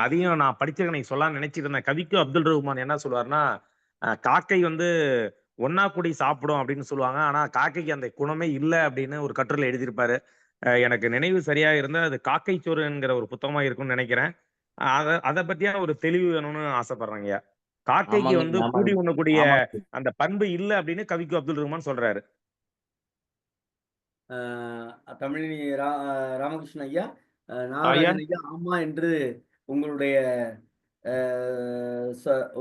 அதையும் நான் படிச்சிருக்கேன் சொல்லலாம்னு நினைச்சிட்டு இருந்தேன். கவிக்கு அப்துல் ரஹ்மான் என்ன சொல்லுவாருன்னா, காக்கை ஒன்னா கூடி சாப்பிடும் அப்படின்னு சொல்லுவாங்க. ஆனா காக்கைக்கு அந்த குணமே இல்லை அப்படின்னு ஒரு கட்டுரையில எழுதியிருப்பாரு. எனக்கு நினைவு சரியா இருந்தா அது காக்கை சோறு என்கிற ஒரு புத்தகமா இருக்கும்னு நினைக்கிறேன். அத பத்தியான ஒரு தெளிவு வேணும்னு ஆசைப்படுறேங்கய்யா. காக்கைக்கு ஆமாங்க வந்து ஆமாங்க கூடி உண்ணக்கூடிய ஆமாங்க அந்த பண்பு இல்ல அப்படின்னு கவிக்கு அப்துல் ரஹ்மான் சொல்றாரு. தமிழினி ராமகிருஷ்ணன் ஐயா, ஐயா, நாகராஜன் ஐயா, ஆமா என்று உங்களுடைய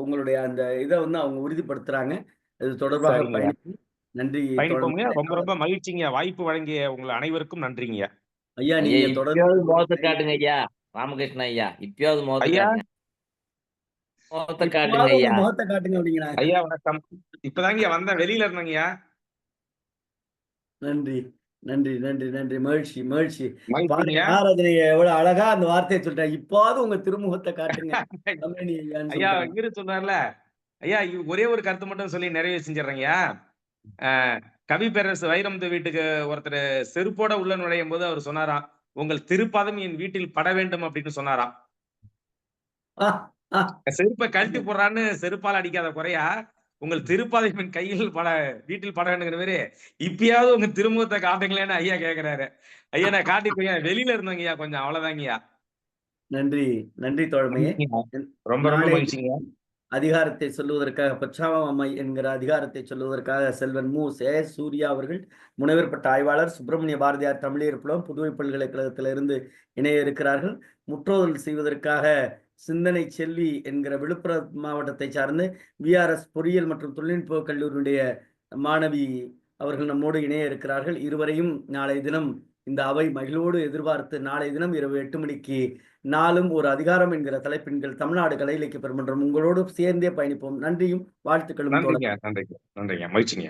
உங்களுடைய அந்த இதை வந்து அவங்க உறுதிப்படுத்துறாங்க. இது தொடர்பாக சரிங்கய்யா. பயணிப்போம். நன்றி பயணிப்போம்ங்க. தோழமையே. ரொம்ப ரொம்ப மகிழ்ச்சிங்க. வாய்ப்பு வழங்கிய உங்கள் அனைவருக்கும் நன்றிங்கய்யா. ஐயா, ஐயா நீங்க தொடர்ந்து இப்பயாவது முகத்தை காட்டுங்க ஐயா. ராமகிருஷ்ண ஐயா இப்பயாவது முகத்தை ஐயா, காட்டுங்க. முகத்தை காட்டுங்க இப்பவாவது உங்க ஐயா. முகத்தை காட்டுங்க அப்படிங்கிறாங்க. ஐயா வணக்கம். இப்பதாங்கய்யா வந்தேன். வெளியில இருந்தேங்கய்யா. நன்றி நன்றி நன்றி நன்றி. மகிழ்ச்சி மகிழ்ச்சி. பாருங்க, மகிழ்ச்சிங்கய்யா. நாரதனை எவ்வளவு அழகா அந்த வார்த்தையை சொல்லிட்டாங்க. இப்பாவது உங்க திருமுகத்தை காட்டுங்க தமிழினி ஐயான்னு ஐயா சொல்றாங்க. இவரு சொன்னார்ல, ஐயா ஒரே ஒரு கருத்து மட்டும் சொல்லி நிறைவு செஞ்சிடுறேங்கய்யா. கவி பேரரசு வைரமுத்து வீட்டுக்கு ஒருத்தர் செருப்போட உள்ள நுழையும் போது அவர் சொன்னாராம், உங்கள் திருப்பாதம் என் வீட்டில் பட வேண்டும் அப்படின்னு சொன்னாராம். ஆ, ஆ. செருப்பை கழட்டி போடுறான்னு செருப்பால் அடிக்காத குறையா, உங்கள் திருப்பாதம் என் கையில் வீட்டில் பட வேண்டுங்கிற மாதிரி இப்பயாவது உங்க திருமுகத்தை காட்டுங்களேன்னு ஐயா கேக்குறாரு. ஐயா நான் காட்டிப்பையா வெளியில இருந்தேங்கய்யா கொஞ்சம், அவ்வளவுதாங்கய்யா. நன்றி நன்றி தோழமையே. ரொம்ப ரொம்ப நாளை மகிழ்ச்சிங்க. அதிகாரத்தை சொல்லுவதற்காக, பச்சாவம்மை என்கிற அதிகாரத்தை சொல்லுவதற்காக செல்வன் மு. சூர்யா அவர்கள், முனைவர் பட்ட ஆய்வாளர், சுப்பிரமணிய பாரதியார் தமிழியர் புலம், புதுவை பல்கலைக்கழகத்திலிருந்து இணைய இருக்கிறார்கள். முற்றோதல் செய்வதற்காக சிந்தனை செல்வி என்கிற விழுப்புரம் மாவட்டத்தை சார்ந்து VRS பொறியியல் மற்றும் தொழில்நுட்ப கல்லூரியுடைய மாணவி அவர்கள் நம்மோடு இணைய இருக்கிறார்கள். இருவரையும் நாளைய தினம் இந்த அவை மகிழ்வோடு எதிர்பார்த்து நாளை தினம் இரவு 8 மணிக்கு நாளும் ஒரு அதிகாரம் என்கிற தலைப்பின்கள் தமிழ்நாடு கலை இலக்கிய பெருமன்றம் உங்களோடு சேர்ந்தே பயணிப்போம். நன்றியும் வாழ்த்துக்களும். நன்றிங்க, நன்றிங்க, நன்றிங்க, மகிழ்ச்சிங்க.